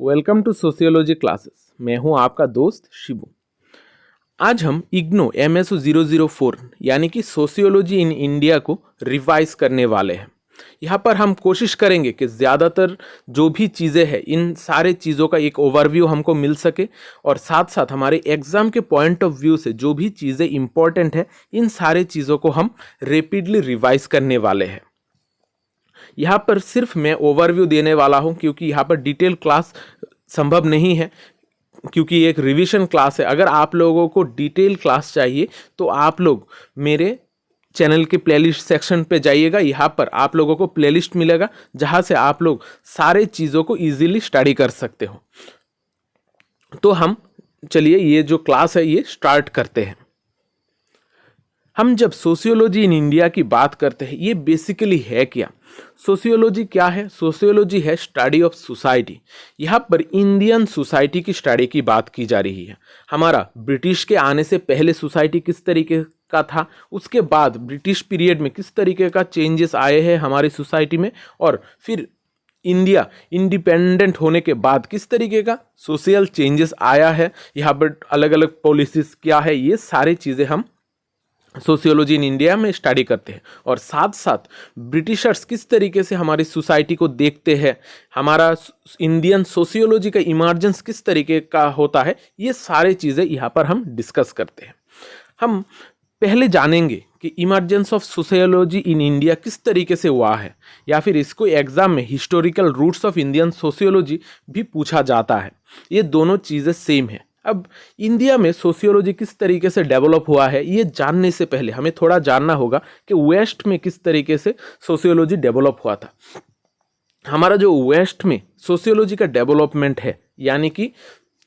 Welcome to sociology classes. मैं हूं आपका दोस्त शिबू। आज हम इग्नो MSO 004 यानी कि सोशियोलॉजी इन इंडिया को रिवाइज करने वाले हैं। यहाँ पर हम कोशिश करेंगे कि ज़्यादातर जो भी चीज़ें हैं इन सारे चीज़ों का एक ओवरव्यू हमको मिल सके और साथ साथ हमारे एग्ज़ाम के पॉइंट ऑफ व्यू से जो भी चीज़ें इंपॉर्टेंट है इन सारे चीज़ों को हम रेपिडली रिवाइज करने वाले हैं। यहाँ पर सिर्फ मैं ओवरव्यू देने वाला हूँ क्योंकि यहाँ पर डिटेल क्लास संभव नहीं है, क्योंकि एक रिवीजन क्लास है। अगर आप लोगों को डिटेल क्लास चाहिए तो आप लोग मेरे चैनल के प्लेलिस्ट सेक्शन पे जाइएगा। यहाँ पर आप लोगों को प्लेलिस्ट मिलेगा जहाँ से आप लोग सारे चीज़ों को इजीली स्टडी कर सकते हो। तो हम चलिए ये जो क्लास है ये स्टार्ट करते हैं। हम जब सोशियोलॉजी इन इंडिया की बात करते हैं ये बेसिकली है क्या? सोशियोलॉजी क्या है? सोशियोलॉजी है स्टडी ऑफ सोसाइटी। यहाँ पर इंडियन सोसाइटी की स्टडी की बात की जा रही है। हमारा ब्रिटिश के आने से पहले सोसाइटी किस तरीके का था, उसके बाद ब्रिटिश पीरियड में किस तरीके का चेंजेस आए हैं हमारी सोसाइटी में, और फिर इंडिया इंडिपेंडेंट होने के बाद किस तरीके का सोशल चेंजेस आया है, यहाँ पर अलग अलग पॉलिसीज क्या है, ये सारी चीज़ें हम सोशियोलॉजी इन इंडिया में स्टडी करते हैं। और साथ साथ ब्रिटिशर्स किस तरीके से हमारी सोसाइटी को देखते हैं, हमारा इंडियन सोशियोलॉजी का इमर्जेंस किस तरीके का होता है, ये सारी चीज़ें यहाँ पर हम डिस्कस करते हैं। हम पहले जानेंगे कि emergence of sociology in India किस तरीके से हुआ है, या फिर इसको एग्जाम में historical roots of Indian sociology भी पूछा जाता है। ये दोनों चीज़ें सेम है। अब इंडिया में सोशियोलॉजी किस तरीके से डेवलप हुआ है ये जानने से पहले हमें थोड़ा जानना होगा कि वेस्ट में किस तरीके से सोशियोलॉजी डेवलप हुआ था। हमारा जो वेस्ट में सोशियोलॉजी का डेवलपमेंट है, यानी कि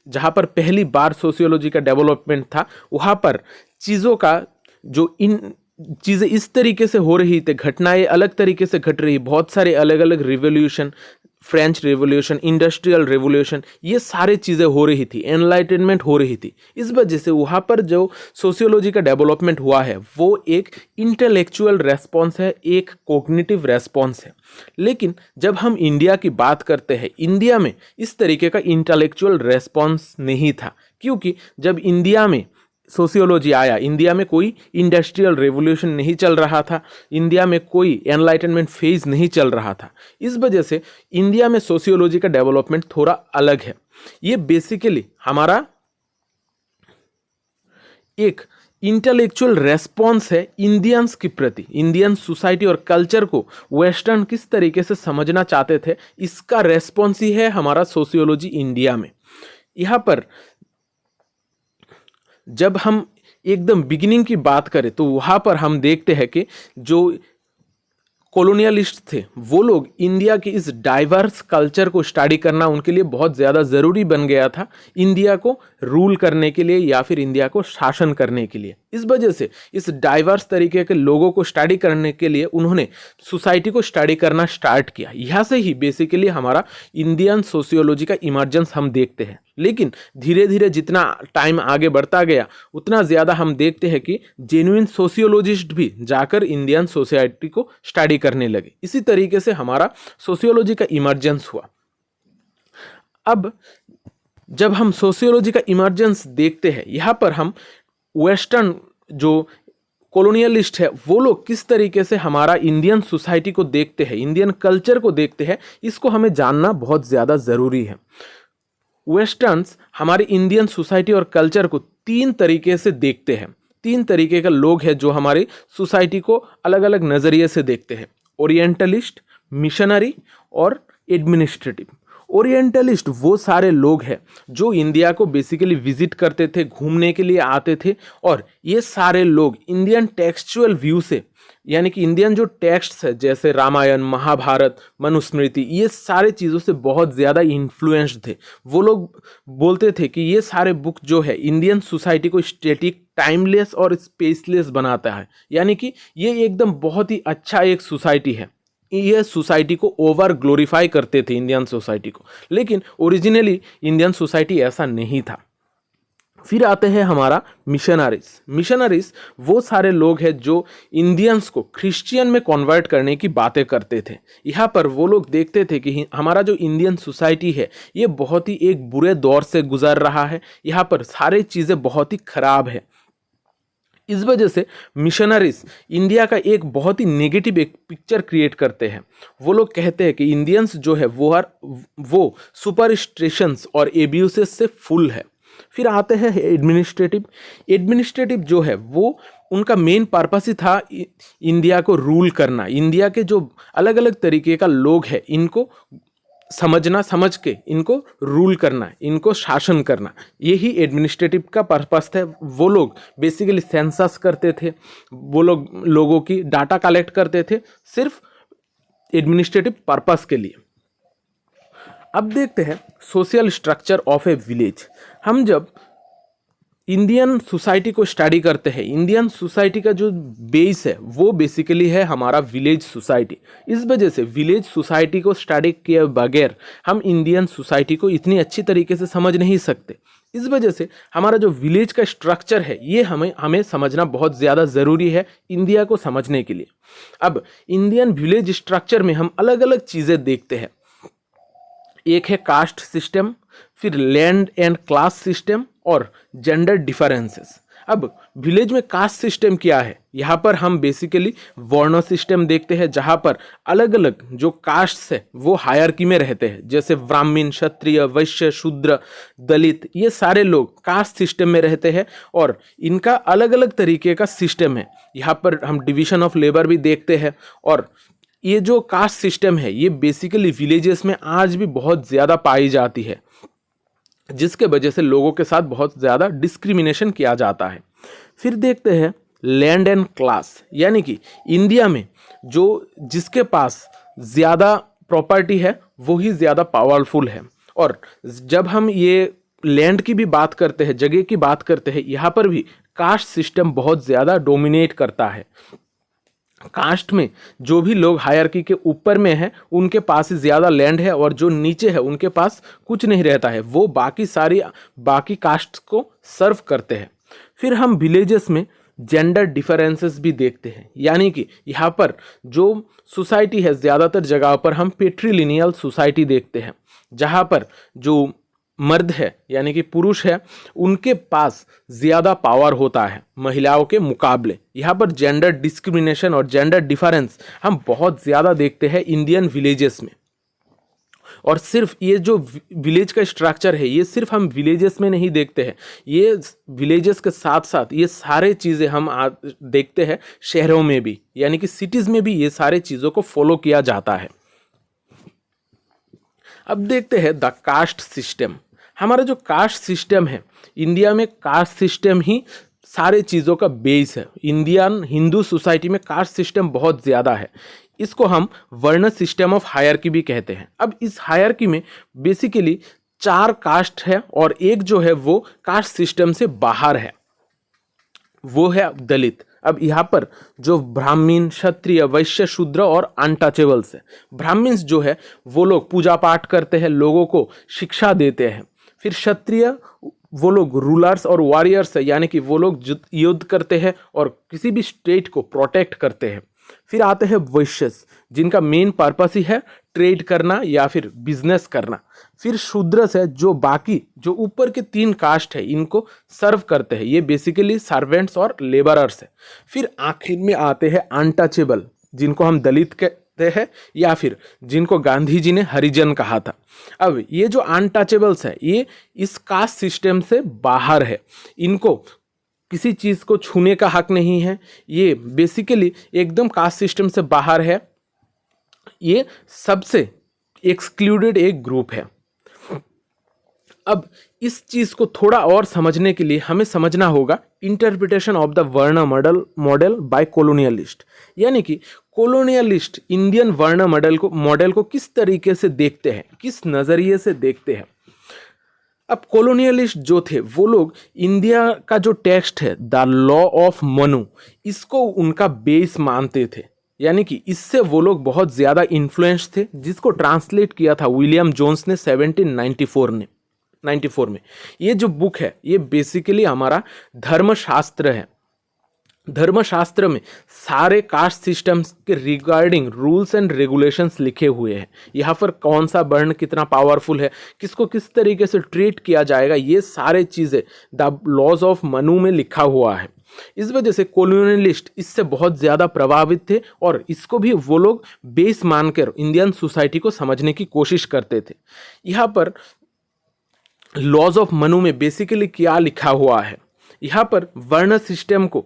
जहाँ पर पहली बार सोशियोलॉजी का डेवलपमेंट था, वहाँ पर चीज़ों का जो इन चीज़ें इस तरीके से हो रही थी, घटनाएं अलग तरीके से घट रही, बहुत सारे अलग अलग revolution, French revolution, industrial revolution, ये सारी चीज़ें हो रही थी, एनलाइटनमेंट हो रही थी। इस वजह से वहाँ पर जो सोशियोलॉजी का डेवलपमेंट हुआ है वो एक इंटेलेक्चुअल रेस्पॉन्स है, एक कॉग्निटिव रेस्पॉन्स है। लेकिन जब हम इंडिया की बात करते हैं, इंडिया में इस तरीके का इंटेलेक्चुअल रेस्पॉन्स नहीं था, क्योंकि जब इंडिया में सोशियोलॉजी आया, इंडिया में कोई इंडस्ट्रियल रेवोल्यूशन नहीं चल रहा था, इंडिया में कोई एनलाइटनमेंट फेज नहीं चल रहा था। इस वजह से इंडिया में सोशियोलॉजी का डेवलपमेंट थोड़ा अलग है। ये बेसिकली हमारा एक इंटेलेक्चुअल रेस्पॉन्स है इंडियंस के प्रति, इंडियन सोसाइटी और कल्चर को वेस्टर्न किस तरीके से समझना चाहते थे, इसका रेस्पॉन्स ही है हमारा सोशियोलॉजी इंडिया में। यहाँ पर जब हम एकदम बिगिनिंग की बात करें तो वहाँ पर हम देखते हैं कि जो कॉलोनियलिस्ट थे वो लोग इंडिया के इस डाइवर्स कल्चर को स्टडी करना उनके लिए बहुत ज़्यादा ज़रूरी बन गया था, इंडिया को रूल करने के लिए या फिर इंडिया को शासन करने के लिए। इस वजह से इस डाइवर्स तरीके के लोगों को स्टडी करने के लिए उन्होंने सोसाइटी को स्टडी करना स्टार्ट किया। यहाँ से ही बेसिकली हमारा इंडियन सोशियोलॉजी का इमर्जेंस हम देखते हैं। लेकिन धीरे धीरे जितना टाइम आगे बढ़ता गया उतना ज़्यादा हम देखते हैं कि जेन्युइन सोशियोलॉजिस्ट भी जाकर इंडियन सोसाइटी को स्टडी करने लगे। इसी तरीके से हमारा सोशियोलॉजी का इमर्जेंस हुआ। अब जब हम सोशियोलॉजी का इमर्जेंस देखते हैं, यहाँ पर हम वेस्टर्न जो कॉलोनियलिस्ट है वो लोग किस तरीके से हमारा इंडियन सोसाइटी को देखते हैं, इंडियन कल्चर को देखते हैं, इसको हमें जानना बहुत ज़्यादा ज़रूरी है। वेस्टर्न्स हमारी इंडियन सोसाइटी और कल्चर को तीन तरीके से देखते हैं। तीन तरीके के लोग हैं जो हमारी सोसाइटी को अलग अलग नज़रिए से देखते हैं: ओरिएंटलिस्ट, मिशनरी और एडमिनिस्ट्रेटिव। ओरिएंटलिस्ट वो सारे लोग हैं जो इंडिया को बेसिकली विजिट करते थे, घूमने के लिए आते थे, और ये सारे लोग इंडियन टेक्सचुअल व्यू से, यानी कि इंडियन जो टेक्स्ट है जैसे रामायण, महाभारत, मनुस्मृति, ये सारे चीज़ों से बहुत ज़्यादा इन्फ्लुएंस्ड थे। वो लोग बोलते थे कि ये सारे बुक जो है इंडियन सोसाइटी को स्टैटिक, टाइमलेस और स्पेसलेस बनाता है, यानी कि ये एकदम बहुत ही अच्छा एक सोसाइटी है। ये सोसाइटी को ओवर ग्लोरीफाई करते थे इंडियन सोसाइटी को, लेकिन ओरिजिनली इंडियन सोसाइटी ऐसा नहीं था। फिर आते हैं हमारा मिशनरीज। मिशनरीज वो सारे लोग हैं जो इंडियंस को क्रिश्चियन में कन्वर्ट करने की बातें करते थे। यहाँ पर वो लोग देखते थे कि हमारा जो इंडियन सोसाइटी है ये बहुत ही एक बुरे दौर से गुजर रहा है, यहाँ पर सारी चीज़ें बहुत ही खराब है। इस वजह से मिशनरीज इंडिया का एक बहुत ही नेगेटिव एक पिक्चर क्रिएट करते हैं। वो लोग कहते हैं कि इंडियंस जो है वो सुपरस्टिशंस और एब्यूसेस से फुल है। फिर आते हैं एडमिनिस्ट्रेटिव। एडमिनिस्ट्रेटिव जो है वो उनका मेन पर्पस ही था इंडिया को रूल करना। इंडिया के जो अलग अलग तरीके का लोग हैं इनको समझना, समझ के इनको रूल करना, इनको शासन करना, यही एडमिनिस्ट्रेटिव का पर्पस है। वो लोग बेसिकली सेंसस करते थे, वो लोग लोगों की डाटा कलेक्ट करते थे सिर्फ एडमिनिस्ट्रेटिव पर्पस के लिए। अब देखते हैं social structure of A village. हम जब इंडियन सोसाइटी को स्टडी करते हैं, इंडियन सोसाइटी का जो बेस है वो बेसिकली है हमारा विलेज सोसाइटी। इस वजह से विलेज सोसाइटी को स्टडी किए बगैर हम इंडियन सोसाइटी को इतनी अच्छी तरीके से समझ नहीं सकते। इस वजह से हमारा जो विलेज का स्ट्रक्चर है ये हमें समझना बहुत ज़्यादा ज़रूरी है इंडिया को समझने के लिए। अब इंडियन विलेज स्ट्रक्चर में हम अलग अलग चीज़ें देखते हैं। एक है कास्ट सिस्टम, फिर लैंड एंड क्लास सिस्टम और जेंडर डिफरेंसेस। अब विलेज में कास्ट सिस्टम क्या है? यहाँ पर हम बेसिकली वर्ण सिस्टम देखते हैं, जहाँ पर अलग अलग जो कास्ट है वो हायरकी में रहते हैं, जैसे ब्राह्मण, क्षत्रिय, वैश्य, शूद्र, दलित, ये सारे लोग कास्ट सिस्टम में रहते हैं और इनका अलग अलग तरीके का सिस्टम है। यहाँ पर हम डिवीजन ऑफ लेबर भी देखते हैं और ये जो कास्ट सिस्टम है ये बेसिकली विलेजेस में आज भी बहुत ज़्यादा पाई जाती है, जिसके वजह से लोगों के साथ बहुत ज़्यादा डिस्क्रिमिनेशन किया जाता है। फिर देखते हैं लैंड एंड क्लास, यानी कि इंडिया में जिसके पास ज़्यादा प्रॉपर्टी है वो ही ज़्यादा पावरफुल है। और जब हम ये लैंड की भी बात करते हैं, जगह की बात करते हैं, यहाँ पर भी कास्ट सिस्टम बहुत ज़्यादा डोमिनेट करता है। कास्ट में जो भी लोग हायरकी के ऊपर में है उनके पास ही ज़्यादा लैंड है और जो नीचे है उनके पास कुछ नहीं रहता है, वो बाकी कास्ट को सर्व करते हैं। फिर हम विलेजेस में जेंडर डिफरेंसेस भी देखते हैं, यानी कि यहाँ पर जो सोसाइटी है ज़्यादातर जगह पर हम पेट्रीलिनियल सोसाइटी देखते हैं, जहाँ पर जो मर्द है यानी कि पुरुष है उनके पास ज़्यादा पावर होता है महिलाओं के मुकाबले। यहाँ पर जेंडर डिस्क्रिमिनेशन और जेंडर डिफरेंस हम बहुत ज़्यादा देखते हैं इंडियन विलेजेस में। और सिर्फ ये जो विलेज का स्ट्रक्चर है ये सिर्फ हम विलेजेस में नहीं देखते हैं, ये विलेजेस के साथ साथ ये सारे चीज़ें हम देखते हैं शहरों में भी, यानी कि सिटीज़ में भी ये सारे चीज़ों को फॉलो किया जाता है। अब देखते हैं द कास्ट सिस्टम। हमारा जो कास्ट सिस्टम है, इंडिया में कास्ट सिस्टम ही सारे चीज़ों का बेस है। इंडियन हिंदू सोसाइटी में कास्ट सिस्टम बहुत ज़्यादा है। इसको हम वर्ण सिस्टम ऑफ हायरकी भी कहते हैं। अब इस हायरकी में बेसिकली 4 कास्ट है और एक जो है वो कास्ट सिस्टम से बाहर है, वो है दलित। अब यहाँ पर जो ब्राह्मण, क्षत्रिय, वैश्य, शूद्र और अनटचेबल्स है। ब्राह्मण्स जो है वो लोग पूजा पाठ करते हैं, लोगों को शिक्षा देते हैं। फिर क्षत्रिय वो लोग रूलर्स और वॉरियर्स है, यानी कि वो लोग युद्ध करते हैं और किसी भी स्टेट को प्रोटेक्ट करते हैं। फिर आते हैं वैश्यस, जिनका मेन पर्पस ही है ट्रेड करना या फिर बिजनेस करना। फिर शूद्रस है जो ऊपर के 3 कास्ट है इनको सर्व करते हैं, ये बेसिकली सर्वेंट्स और लेबरर्स है। फिर आखिर में आते हैं अनटचेबल, जिनको हम दलित कहते हैं या फिर जिनको गांधी जी ने हरिजन कहा था। अब ये जो अनटचेबल्स है ये इस कास्ट सिस्टम से बाहर है, इनको किसी चीज़ को छूने का हक नहीं है, ये बेसिकली एकदम कास्ट सिस्टम से बाहर है, ये सबसे एक्सक्लूडेड एक ग्रुप है। अब इस चीज़ को थोड़ा और समझने के लिए हमें समझना होगा इंटरप्रिटेशन ऑफ द वर्ण मॉडल बाय कॉलोनियलिस्ट, यानी कि कॉलोनियलिस्ट इंडियन वर्ण मॉडल को किस तरीके से देखते हैं, किस नज़रिए से देखते हैं। अब कॉलोनियलिस्ट जो थे वो लोग इंडिया का जो टेक्स्ट है द लॉ ऑफ मनु, इसको उनका बेस मानते थे, यानी कि इससे वो लोग बहुत ज़्यादा इन्फ्लुएंस थे, जिसको ट्रांसलेट किया था विलियम जोन्स ने 1794 ने। 94 में। ये जो बुक है ये बेसिकली हमारा धर्मशास्त्र है। धर्मशास्त्र में सारे कास्ट सिस्टम्स के रिगार्डिंग रूल्स एंड रेगुलेशंस लिखे हुए हैं। यहाँ पर कौन सा वर्ण कितना पावरफुल है, किसको किस तरीके से ट्रीट किया जाएगा, ये सारे चीज़ें द लॉज ऑफ मनु में लिखा हुआ है। इस वजह से कॉलोनियलिस्ट इससे बहुत ज़्यादा प्रभावित थे और इसको भी वो लोग बेस मानकर इंडियन सोसाइटी को समझने की कोशिश करते थे। यहाँ पर लॉज ऑफ मनु में बेसिकली क्या लिखा हुआ है, यहाँ पर वर्ण सिस्टम को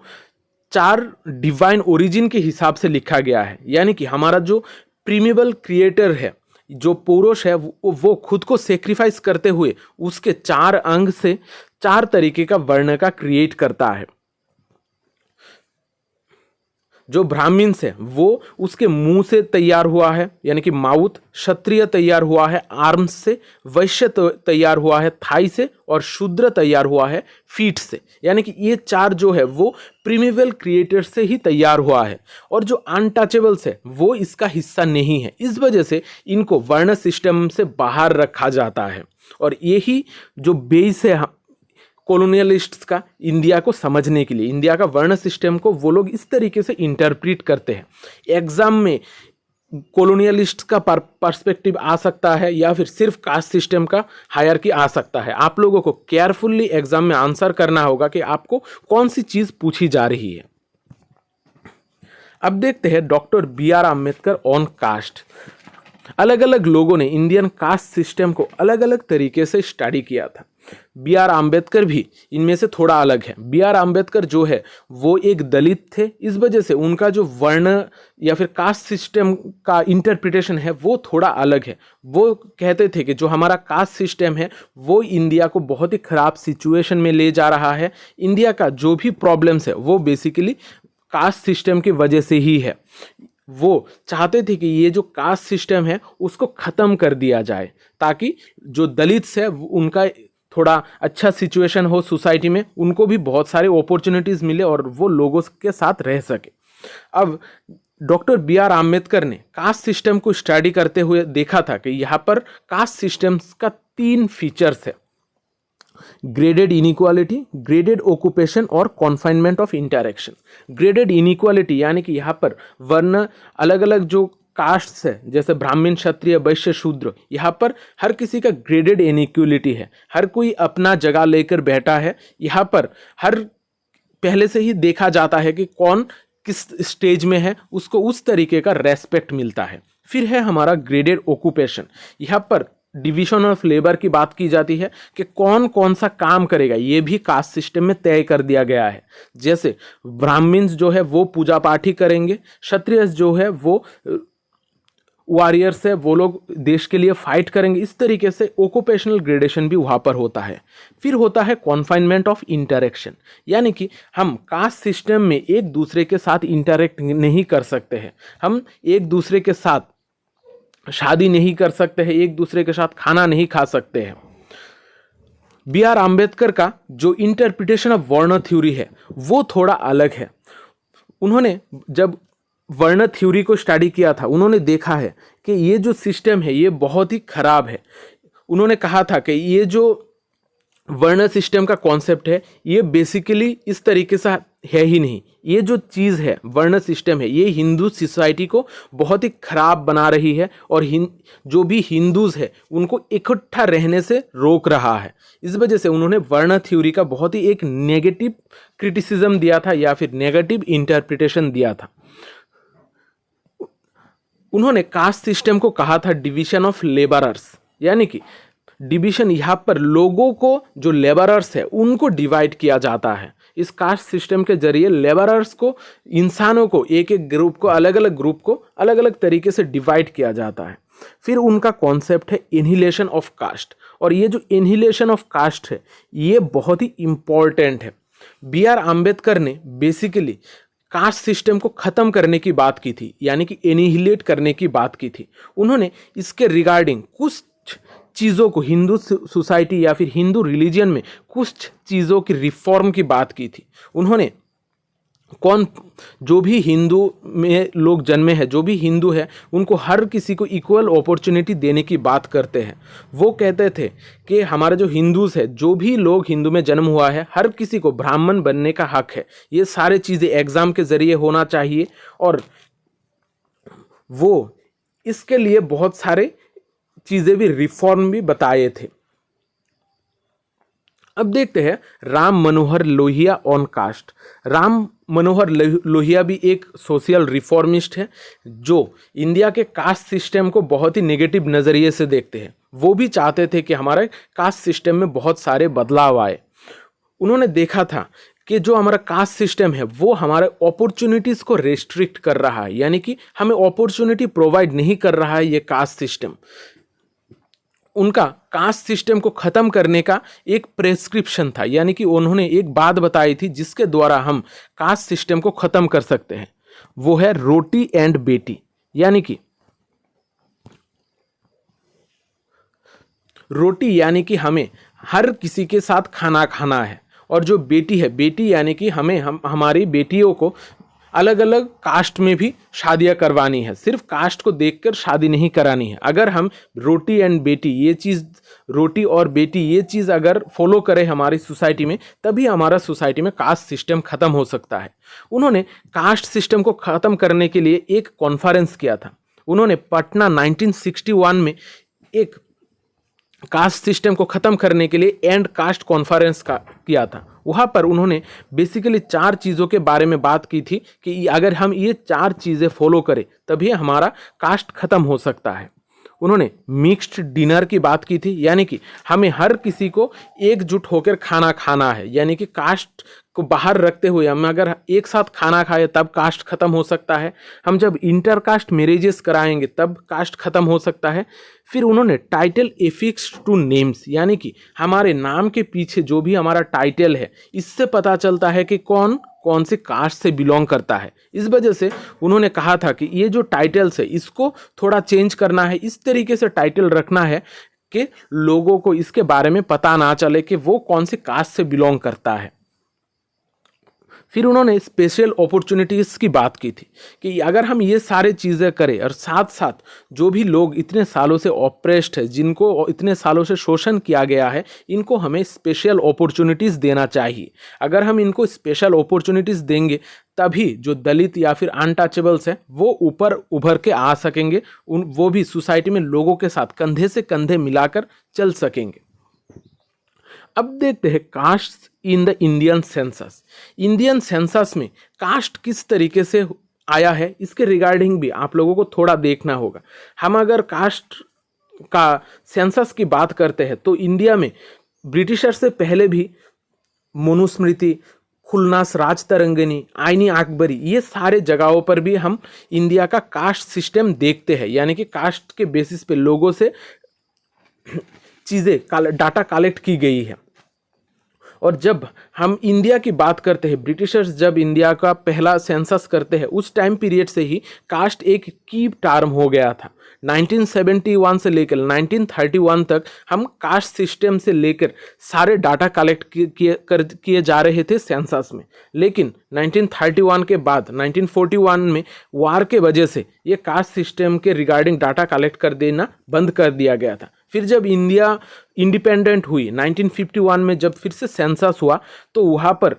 4 डिवाइन ओरिजिन के हिसाब से लिखा गया है। यानी कि हमारा जो प्रीमेबल क्रिएटर है, जो पुरुष है, वो खुद को सेक्रीफाइस करते हुए उसके 4 अंग से 4 तरीके का वर्ण का क्रिएट करता है। जो ब्राह्मण्स है वो उसके मुंह से तैयार हुआ है, यानी कि माउथ, क्षत्रिय तैयार हुआ है आर्म्स से, वैश्य तैयार हुआ है थाई से, और शूद्र तैयार हुआ है फीट से। यानी कि ये 4 जो है वो प्रीमेबल क्रिएटर से ही तैयार हुआ है, और जो अनटचेबल्स है वो इसका हिस्सा नहीं है। इस वजह से इनको वर्ण सिस्टम से बाहर रखा जाता है, और यही जो बेस है कॉलोनियलिस्ट्स का इंडिया को समझने के लिए। इंडिया का वर्ण सिस्टम को वो लोग इस तरीके से इंटरप्रेट करते हैं। एग्जाम में कॉलोनियलिस्ट का पर्सपेक्टिव आ सकता है, या फिर सिर्फ कास्ट सिस्टम का हायरार्की आ सकता है। आप लोगों को केयरफुली एग्जाम में आंसर करना होगा कि आपको कौन सी चीज़ पूछी जा रही है। अब देखते हैं doctor B.R. Ambedkar on caste. अलग अलग लोगों ने इंडियन कास्ट सिस्टम को अलग अलग तरीके से स्टडी किया था। B.R. अम्बेडकर भी इनमें से थोड़ा अलग है। B.R. अम्बेडकर जो है वो एक दलित थे, इस वजह से उनका जो वर्ण या फिर कास्ट सिस्टम का इंटरप्रिटेशन है वो थोड़ा अलग है। वो कहते थे कि जो हमारा कास्ट सिस्टम है वो इंडिया को बहुत ही ख़राब सिचुएशन में ले जा रहा है। इंडिया का जो भी प्रॉब्लम्स है वो बेसिकली कास्ट सिस्टम की वजह से ही है। वो चाहते थे कि ये जो कास्ट सिस्टम है उसको ख़त्म कर दिया जाए, ताकि जो दलित्स है उनका थोड़ा अच्छा सिचुएशन हो सोसाइटी में, उनको भी बहुत सारे अपॉर्चुनिटीज़ मिले और वो लोगों के साथ रह सके। अब डॉक्टर B.R. अम्बेडकर ने कास्ट सिस्टम को स्टडी करते हुए देखा था कि यहाँ पर कास्ट सिस्टम्स का 3 फीचर्स है: ग्रेडेड इनइक्वालिटी, ग्रेडेड ऑक्यूपेशन और confinement of interaction. Graded inequality यानी कि यहाँ पर वर्ण अलग अलग जो कास्ट है, जैसे ब्राह्मण, क्षत्रिय, वैश्य, शूद्र, यहाँ पर हर किसी का ग्रेडेड इनइक्वालिटी है। हर कोई अपना जगह लेकर बैठा है। यहाँ पर हर पहले से ही देखा जाता है कि कौन किस स्टेज में है, उसको उस तरीके का रेस्पेक्ट मिलता है। फिर है हमारा ग्रेडेड ऑक्यूपेशन। यहाँ पर डिवीजन ऑफ लेबर की बात की जाती है कि कौन कौन सा काम करेगा, ये भी कास्ट सिस्टम में तय कर दिया गया है। जैसे ब्राह्मण्स जो है वो पूजा पाठ ही करेंगे, क्षत्रिय जो है वो वॉरियर्स है, वो लोग देश के लिए फाइट करेंगे। इस तरीके से ऑक्यूपेशनल ग्रेडेशन भी वहाँ पर होता है। फिर होता है कॉन्फाइनमेंट ऑफ इंटरेक्शन, यानी कि हम कास्ट सिस्टम में एक दूसरे के साथ इंटरेक्ट नहीं कर सकते हैं। हम एक दूसरे के साथ शादी नहीं कर सकते हैं, एक दूसरे के साथ खाना नहीं खा सकते हैं। B.R. अम्बेडकर का जो इंटरप्रिटेशन ऑफ वर्ण थ्योरी है वो थोड़ा अलग है। उन्होंने जब वर्ण थ्योरी को स्टडी किया था, उन्होंने देखा है कि ये जो सिस्टम है ये बहुत ही खराब है। उन्होंने कहा था कि ये जो वर्ण सिस्टम का कॉन्सेप्ट है ये बेसिकली इस तरीके से है ही नहीं। ये जो चीज़ है वर्ण सिस्टम है, ये हिंदू सोसाइटी को बहुत ही खराब बना रही है और जो भी हिंदूज़ है उनको इकट्ठा रहने से रोक रहा है। इस वजह से उन्होंने वर्ण थ्योरी का बहुत ही एक नेगेटिव क्रिटिसिज्म दिया था या फिर नेगेटिव इंटरप्रिटेशन दिया था। उन्होंने कास्ट सिस्टम को कहा था डिवीजन ऑफ लेबरर्स, यानी कि डिवीजन यहाँ पर लोगों को जो लेबरर्स है उनको डिवाइड किया जाता है। इस कास्ट सिस्टम के जरिए लेबरर्स को, इंसानों को, एक एक ग्रुप को, अलग अलग ग्रुप को अलग अलग तरीके से डिवाइड किया जाता है। फिर उनका कॉन्सेप्ट है इनहिलेशन ऑफ कास्ट, और ये जो इनहिलेशन ऑफ कास्ट है ये बहुत ही इम्पॉर्टेंट है। B.R. अम्बेडकर ने बेसिकली कास्ट सिस्टम को ख़त्म करने की बात की थी, यानी कि एनिहिलेट करने की बात की थी। उन्होंने इसके रिगार्डिंग कुछ चीज़ों को, हिंदू सोसाइटी या फिर हिंदू रिलीजन में कुछ चीज़ों की रिफॉर्म की बात की थी। उन्होंने कौन, जो भी हिंदू में लोग जन्मे हैं, जो भी हिंदू है, उनको हर किसी को इक्वल अपॉर्चुनिटी देने की बात करते हैं। वो कहते थे कि हमारे जो हिंदूज है, जो भी लोग हिंदू में जन्म हुआ है, हर किसी को ब्राह्मण बनने का हक है। ये सारे चीज़ें एग्ज़ाम के ज़रिए होना चाहिए, और वो इसके लिए बहुत सारे चीज़ें भी, रिफॉर्म भी बताए थे। अब देखते हैं राम मनोहर लोहिया ऑन कास्ट। राम मनोहर लोहिया भी एक सोशल रिफॉर्मिस्ट है, जो इंडिया के कास्ट सिस्टम को बहुत ही नेगेटिव नज़रिए से देखते हैं। वो भी चाहते थे कि हमारे कास्ट सिस्टम में बहुत सारे बदलाव आए। उन्होंने देखा था कि जो हमारा कास्ट सिस्टम है वो हमारे अपॉर्चुनिटीज़ को रेस्ट्रिक्ट कर रहा है, यानी कि हमें अपॉर्चुनिटी प्रोवाइड नहीं कर रहा है ये कास्ट सिस्टम। उनका कास्ट सिस्टम को ख़त्म करने का एक प्रेस्क्रिप्शन था, यानी कि उन्होंने एक बात बताई थी जिसके द्वारा हम कास्ट सिस्टम को ख़त्म कर सकते हैं। वो है रोटी एंड बेटी, यानी कि रोटी यानी कि हमें हर किसी के साथ खाना खाना है, और जो बेटी है, बेटी यानी कि हमें हमारी बेटियों को अलग अलग कास्ट में भी शादियां करवानी है, सिर्फ कास्ट को देखकर शादी नहीं करानी है। अगर हम रोटी एंड बेटी ये चीज़, रोटी और बेटी ये चीज़ अगर फॉलो करें हमारी सोसाइटी में, तभी हमारा सोसाइटी में कास्ट सिस्टम ख़त्म हो सकता है। उन्होंने कास्ट सिस्टम को ख़त्म करने के लिए एक कॉन्फ्रेंस किया था। उन्होंने पटना 1961 में एक कास्ट सिस्टम को ख़त्म करने के लिए एंड कास्ट कॉन्फ्रेंस का किया था। वहाँ पर उन्होंने बेसिकली 4 चीज़ों के बारे में बात की थी कि अगर हम ये 4 चीज़ें फॉलो करें तभी हमारा कास्ट ख़त्म हो सकता है। उन्होंने मिक्स्ड डिनर की बात की थी, यानी कि हमें हर किसी को एकजुट होकर खाना खाना है, यानी कि कास्ट को बाहर रखते हुए हम अगर एक साथ खाना खाए तब कास्ट खत्म हो सकता है। हम जब इंटर कास्ट मैरिजेस कराएंगे तब कास्ट खत्म हो सकता है। फिर उन्होंने टाइटल एफिक्स टू नेम्स, यानी कि हमारे नाम के पीछे जो भी हमारा टाइटल है, इससे पता चलता है कि कौन कौन से कास्ट से बिलोंग करता है। इस वजह से उन्होंने कहा था कि ये जो टाइटल्स है इसको थोड़ा चेंज करना है, इस तरीके से टाइटल रखना है कि लोगों को इसके बारे में पता ना चले कि वो कौन से कास्ट से बिलोंग करता है। फिर उन्होंने स्पेशल अपॉर्चुनिटीज़ की बात की थी कि अगर हम ये सारे चीज़ें करें और साथ साथ जो भी लोग इतने सालों से ऑप्रेस्ड है, जिनको इतने सालों से शोषण किया गया है, इनको हमें स्पेशल अपॉर्चुनिटीज़ देना चाहिए। अगर हम इनको स्पेशल अपॉर्चुनिटीज़ देंगे तभी जो दलित या फिर अनटचेबल्स हैं वो ऊपर उभर के आ सकेंगे, वो भी सोसाइटी में लोगों के साथ कंधे से कंधे मिलाकर चल सकेंगे। अब देखते हैं caste in the Indian census. Indian census में कास्ट किस तरीके से आया है, इसके रिगार्डिंग भी आप लोगों को थोड़ा देखना होगा। हम अगर कास्ट का सेंसस की बात करते हैं तो इंडिया में ब्रिटिशर से पहले भी मनुस्मृति, खुलनास राजतरंगिणी, आईनी अकबरी, ये सारे जगहों पर भी हम इंडिया का कास्ट सिस्टम देखते हैं, यानी कि कास्ट के बेसिस पे लोगों से चीज़ें डाटा कलेक्ट की गई है। और जब हम इंडिया की बात करते हैं, ब्रिटिशर्स जब इंडिया का पहला सेंसस करते हैं उस टाइम पीरियड से ही कास्ट एक की टर्म हो गया था। 1971 से लेकर 1931 तक हम कास्ट सिस्टम से लेकर सारे डाटा कलेक्ट किए जा रहे थे सेंसस में, लेकिन 1931 के बाद 1941 में वार के वजह से ये कास्ट सिस्टम के रिगार्डिंग डाटा कलेक्ट कर देना बंद कर दिया गया था। फिर जब इंडिया इंडिपेंडेंट हुई 1951 में, जब फिर से सेंसस हुआ तो वहाँ पर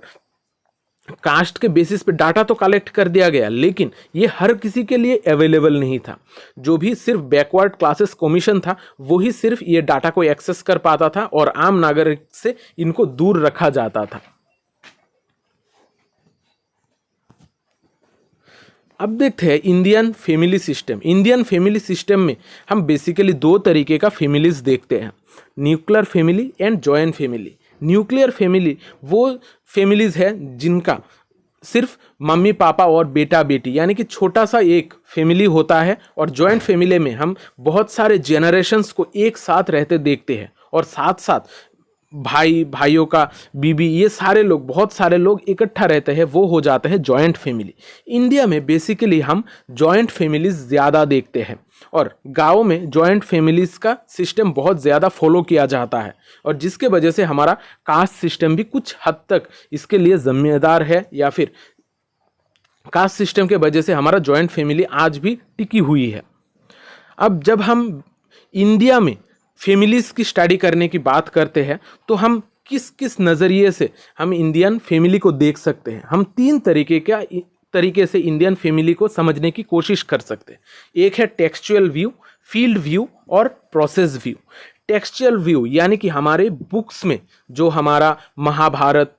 कास्ट के बेसिस पे डाटा तो कलेक्ट कर दिया गया, लेकिन ये हर किसी के लिए अवेलेबल नहीं था। जो भी सिर्फ बैकवर्ड क्लासेस कमीशन था वही सिर्फ ये डाटा को एक्सेस कर पाता था और आम नागरिक से इनको दूर रखा जाता था। अब देखते हैं Indian family system. Indian family system में हम बेसिकली 2 तरीके का फैमिलीज देखते हैं, nuclear family and joint family. Nuclear family वो फैमिलीज है जिनका सिर्फ मम्मी पापा और बेटा बेटी, यानी कि छोटा सा एक फैमिली होता है, और जॉइंट फैमिली में हम बहुत सारे जेनरेशन्स को एक साथ रहते देखते हैं, और साथ साथ भाई भाइयों का बीबी, ये सारे लोग, बहुत सारे लोग इकट्ठा रहते हैं, वो हो जाते हैं जॉइंट फैमिली। इंडिया में बेसिकली हम जॉइंट फैमिलीज ज़्यादा देखते हैं, और गाँव में जॉइंट फैमिलीज का सिस्टम बहुत ज़्यादा फॉलो किया जाता है, और जिसके वजह से हमारा कास्ट सिस्टम भी कुछ हद तक इसके लिए जिम्मेदार है या फिर कास्ट सिस्टम के वजह से हमारा जॉइंट फैमिली आज भी टिकी हुई है। अब जब हम इंडिया में फैमिलीज की स्टडी करने की बात करते हैं तो हम किस किस नज़रिए से हम इंडियन फैमिली को देख सकते हैं। हम तीन तरीके से इंडियन फैमिली को समझने की कोशिश कर सकते हैं। एक है टेक्सचुअल व्यू, फील्ड व्यू और प्रोसेस व्यू। टेक्सचुअल व्यू यानी कि हमारे बुक्स में जो हमारा महाभारत,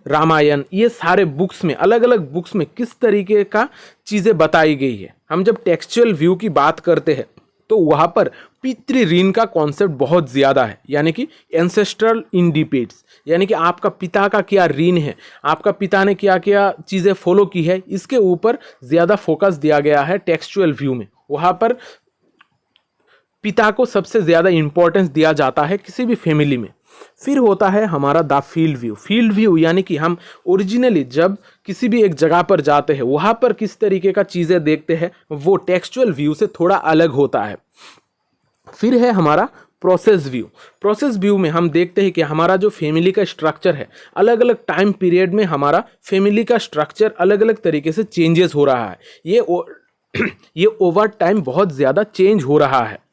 रामायण, ये सारे बुक्स में, अलग अलग बुक्स में किस तरीके का चीज़ें बताई गई है। हम जब टेक्सचुअल व्यू की बात करते हैं तो वहाँ पर पितृ ऋण का कॉन्सेप्ट बहुत ज़्यादा है, यानी कि एंसेस्ट्रल इंडिपेंडेंस, यानी कि आपका पिता का क्या ऋण है, आपका पिता ने क्या क्या चीज़ें फॉलो की है, इसके ऊपर ज़्यादा फोकस दिया गया है टेक्सचुअल व्यू में। वहाँ पर पिता को सबसे ज़्यादा इंपॉर्टेंस दिया जाता है किसी भी फैमिली में। फिर होता है हमारा the field view. Field view यानी कि हम ओरिजिनली जब किसी भी एक जगह पर जाते हैं वहाँ पर किस तरीके का चीज़ें देखते हैं, वो टेक्सचुअल व्यू से थोड़ा अलग होता है। फिर है हमारा प्रोसेस व्यू। प्रोसेस व्यू में हम देखते हैं कि हमारा जो फैमिली का स्ट्रक्चर है, अलग अलग टाइम पीरियड में हमारा फैमिली का स्ट्रक्चर अलग अलग तरीके से चेंजेस हो रहा है। ये ओवर टाइम बहुत ज़्यादा चेंज हो रहा है।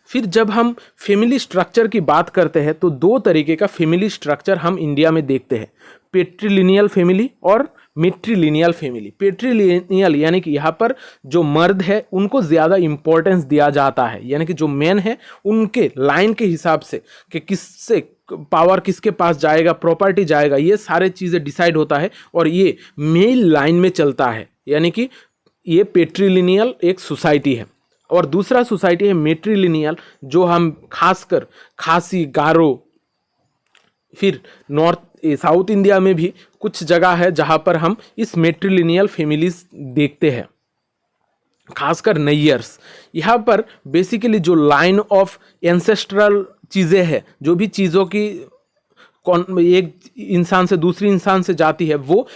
फिर जब हम फैमिली स्ट्रक्चर की बात करते हैं तो दो तरीके का फैमिली स्ट्रक्चर हम इंडिया में देखते हैं, पेट्रीलिनियल फैमिली और मैट्रिलिनियल फैमिली। पेट्रीलिनियल यानी कि यहाँ पर जो मर्द है उनको ज़्यादा इम्पोर्टेंस दिया जाता है, यानी कि जो मैन है उनके लाइन के हिसाब से कि किससे पावर किसके पास जाएगा, प्रॉपर्टी जाएगा, ये सारे चीज़ें डिसाइड होता है और ये मेल लाइन में चलता है। यानी कि ये पेट्रीलिनियल एक सोसाइटी है। और दूसरा सोसाइटी है मैट्रिलिनियल, जो हम खासकर खासी, गारो, फिर साउथ इंडिया में भी कुछ जगह है जहाँ पर हम इस मैट्रिलिनियल फैमिलीज देखते हैं, खासकर नैयर्स। यहाँ पर बेसिकली जो लाइन ऑफ एंसेस्ट्रल चीज़ें हैं, जो भी चीज़ों की एक इंसान से दूसरी इंसान से जाती है, वो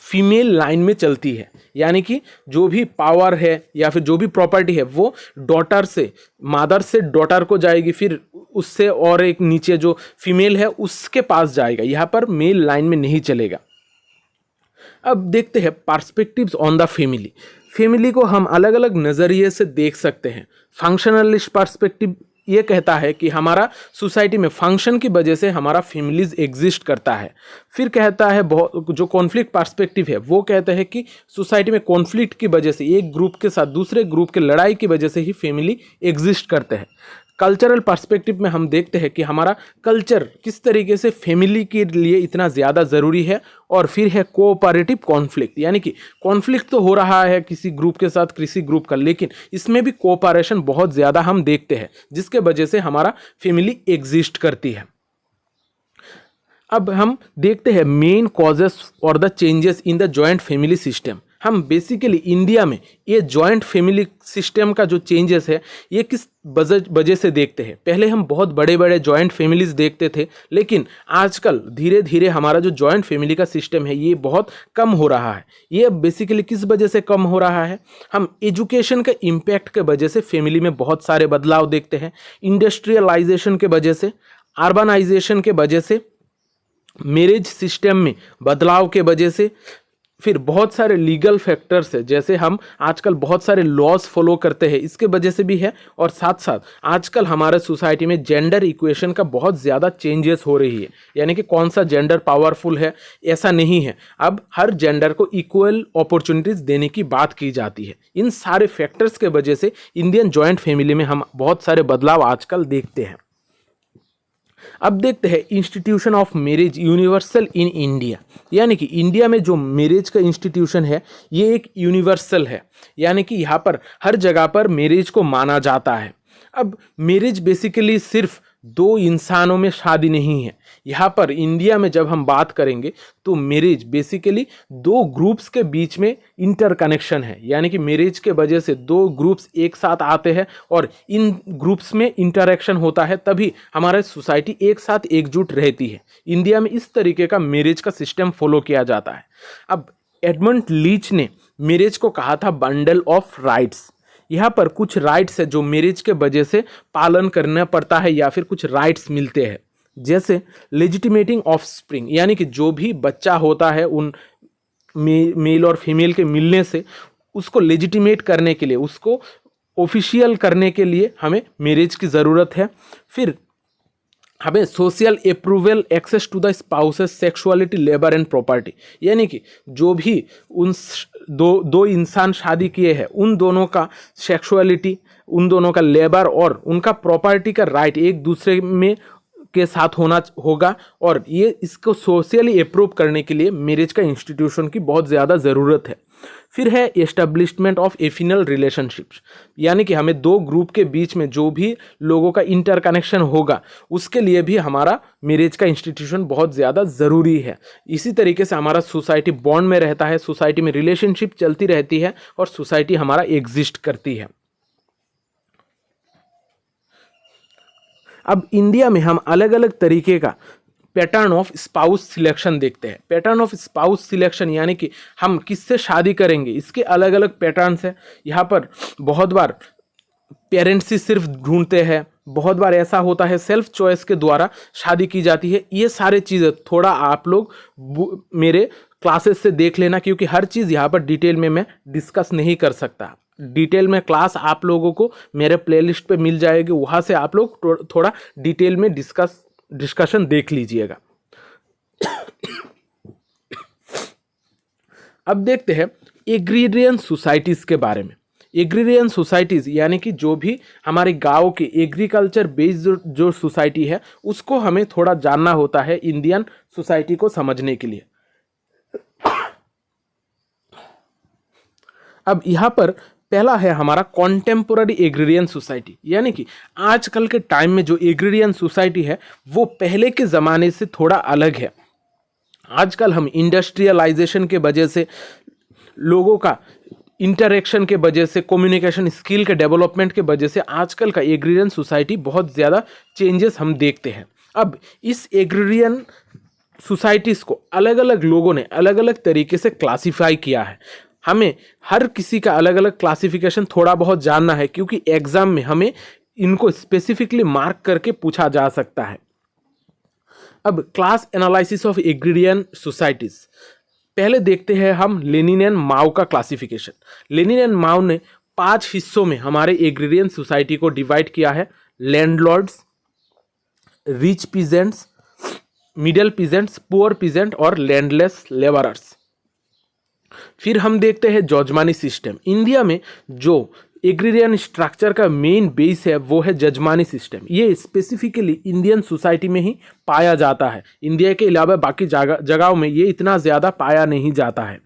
फीमेल लाइन में चलती है। यानी कि जो भी पावर है या फिर जो भी प्रॉपर्टी है वो डॉटर से, मदर से डॉटर को जाएगी, फिर उससे और एक नीचे जो फीमेल है उसके पास जाएगा। यहाँ पर मेल लाइन में नहीं चलेगा। अब देखते हैं perspectives on the family. Family को हम अलग अलग नज़रिए से देख सकते हैं। फंक्शनलिस्ट पर्सपेक्टिव ये कहता है कि हमारा सोसाइटी में फंक्शन की वजह से हमारा फैमिलीज एग्जिस्ट करता है। फिर कहता है जो कॉन्फ्लिक्ट पर्सपेक्टिव है वो कहता है कि सोसाइटी में कॉन्फ्लिक्ट की वजह से, एक ग्रुप के साथ दूसरे ग्रुप के लड़ाई की वजह से ही फैमिली एग्जिस्ट करते हैं। कल्चरल पर्सपेक्टिव में हम देखते हैं कि हमारा कल्चर किस तरीके से फैमिली के लिए इतना ज़्यादा ज़रूरी है। और फिर है कोऑपरेटिव कॉन्फ्लिक्ट, यानी कि कॉन्फ्लिक्ट तो हो रहा है किसी ग्रुप के साथ किसी ग्रुप का, लेकिन इसमें भी कोऑपरेशन बहुत ज़्यादा हम देखते हैं, जिसके वजह से हमारा फैमिली एग्जिस्ट करती है। अब हम देखते हैं मेन कॉजेस और the changes in the joint family system. हम बेसिकली इंडिया में ये जॉइंट फैमिली सिस्टम का जो चेंजेस है ये किस वजह से देखते हैं। पहले हम बहुत बड़े बड़े जॉइंट फैमिलीज देखते थे, लेकिन आजकल धीरे धीरे हमारा जो जॉइंट फैमिली का सिस्टम है ये बहुत कम हो रहा है। ये बेसिकली किस वजह से कम हो रहा है? हम एजुकेशन के इम्पैक्ट के वजह से फैमिली में बहुत सारे बदलाव देखते हैं। इंडस्ट्रियलाइजेशन के वजह से, अर्बनाइजेशन के वजह से, मैरिज सिस्टम में बदलाव के वजह से, फिर बहुत सारे लीगल फैक्टर्स है, जैसे हम आजकल बहुत सारे लॉज फॉलो करते हैं, इसके वजह से भी है। और साथ साथ आजकल हमारे सोसाइटी में जेंडर इक्वेशन का बहुत ज़्यादा चेंजेस हो रही है, यानी कि कौन सा जेंडर पावरफुल है ऐसा नहीं है, अब हर जेंडर को इक्वल अपॉर्चुनिटीज़ देने की बात की जाती है। इन सारे फैक्टर्स के वजह से इंडियन जॉइंट फैमिली में हम बहुत सारे बदलाव आजकल देखते हैं। अब देखते हैं institution of marriage universal in India, यानी कि इंडिया में जो मैरिज का इंस्टीट्यूशन है ये एक यूनिवर्सल है, यानी कि यहाँ पर हर जगह पर मैरिज को माना जाता है। अब मैरिज बेसिकली सिर्फ दो इंसानों में शादी नहीं है। यहाँ पर इंडिया में जब हम बात करेंगे तो मैरिज बेसिकली दो ग्रुप्स के बीच में इंटरकनेक्शन है, यानी कि मैरिज के वजह से दो ग्रुप्स एक साथ आते हैं और इन ग्रुप्स में इंटरेक्शन होता है, तभी हमारी सोसाइटी एक साथ एकजुट रहती है। इंडिया में इस तरीके का मैरिज का सिस्टम फॉलो किया जाता है। अब एडमंड लीच ने मैरिज को कहा था बंडल ऑफ राइट्स। यहाँ पर कुछ राइट्स है जो मैरिज के वजह से पालन करना पड़ता है या फिर कुछ राइट्स मिलते हैं। जैसे लेजिटिमेटिंग ऑफ स्प्रिंग, यानी कि जो भी बच्चा होता है उन मेल और फीमेल के मिलने से उसको लेजिटिमेट करने के लिए, उसको ऑफिशियल करने के लिए हमें मैरिज की ज़रूरत है। फिर हमें social approval, access to the spouses, sexuality, labour and property, यानी कि जो भी उन दो इंसान शादी किए हैं उन दोनों का सेक्सुअलिटी, उन दोनों का लेबर और उनका प्रॉपर्टी का राइट एक दूसरे में के साथ होना होगा, और ये इसको सोशली अप्रूव करने के लिए मैरिज का इंस्टीट्यूशन की बहुत ज़्यादा ज़रूरत है। फिर है एस्टेब्लिशमेंट ऑफ एफिनल रिलेशनशिप्स, यानी कि हमें दो ग्रुप के बीच में जो भी लोगों का इंटरकनेक्शन होगा उसके लिए भी हमारा मैरिज का इंस्टीट्यूशन बहुत ज़्यादा ज़रूरी है। इसी तरीके से हमारा सोसाइटी बॉन्ड में रहता है, सोसाइटी में रिलेशनशिप चलती रहती है और सोसाइटी हमारा एग्जिस्ट करती है। अब इंडिया में हम अलग अलग तरीके का पैटर्न ऑफ स्पाउस सिलेक्शन देखते हैं। पैटर्न ऑफ स्पाउस सिलेक्शन यानी कि हम किससे शादी करेंगे, इसके अलग अलग पैटर्न्स हैं। यहाँ पर बहुत बार पेरेंट्स ही सिर्फ ढूंढते हैं, बहुत बार ऐसा होता है सेल्फ चॉइस के द्वारा शादी की जाती है। ये सारी चीज़ें थोड़ा आप लोग मेरे क्लासेस से देख लेना, क्योंकि हर चीज़ यहाँ पर डिटेल में मैं डिस्कस नहीं कर सकता। डिटेल में क्लास आप लोगों को मेरे प्लेलिस्ट पे मिल जाएगी, वहाँ से आप लोग थोड़ा डिटेल में डिस्कशन देख लीजिएगा। अब देखते हैं एग्रीरियन सोसाइटीज़ के बारे में। एग्रीरियन सोसाइटीज़ यानी कि जो भी हमारे गांव के एग्रीकल्चर बेस्ड जो सोसाइटी है उसको हमें थोड़ा जानना होता है इंडियन सोसाइटी को समझने के लिए। अब यहाँ पर पहला है हमारा कॉन्टेम्पोररी एग्रीरियन सोसाइटी, यानी कि आजकल के टाइम में जो एग्रीरियन सोसाइटी है वो पहले के ज़माने से थोड़ा अलग है। आजकल हम इंडस्ट्रियलाइजेशन के वजह से, लोगों का इंटरेक्शन के वजह से, कम्युनिकेशन स्किल के डेवलपमेंट के वजह से आजकल का एग्रीरियन सोसाइटी बहुत ज़्यादा चेंजेस हम देखते हैं। अब इस एग्रीरियन सोसाइटीज़ को अलग अलग लोगों ने अलग अलग तरीके से क्लासीफाई किया है। हमें हर किसी का अलग अलग क्लासिफिकेशन थोड़ा बहुत जानना है, क्योंकि एग्जाम में हमें इनको स्पेसिफिकली मार्क करके पूछा जा सकता है। अब class analysis of agrarian societies, पहले देखते हैं हम लेनिन एंड माओ का क्लासिफिकेशन। लेनिन एंड माओ ने 5 हिस्सों में हमारे एग्रीरियन सोसाइटी को डिवाइड किया है। Landlords, rich peasants, middle peasants, poor peasant और लैंडलेस लेबरर्स। फिर हम देखते हैं जजमानी सिस्टम। इंडिया में जो एग्रीरियन स्ट्रक्चर का मेन बेस है वो है जजमानी सिस्टम। ये स्पेसिफिकली इंडियन सोसाइटी में ही पाया जाता है, इंडिया के अलावा बाकी जगहों में ये इतना ज़्यादा पाया नहीं जाता है।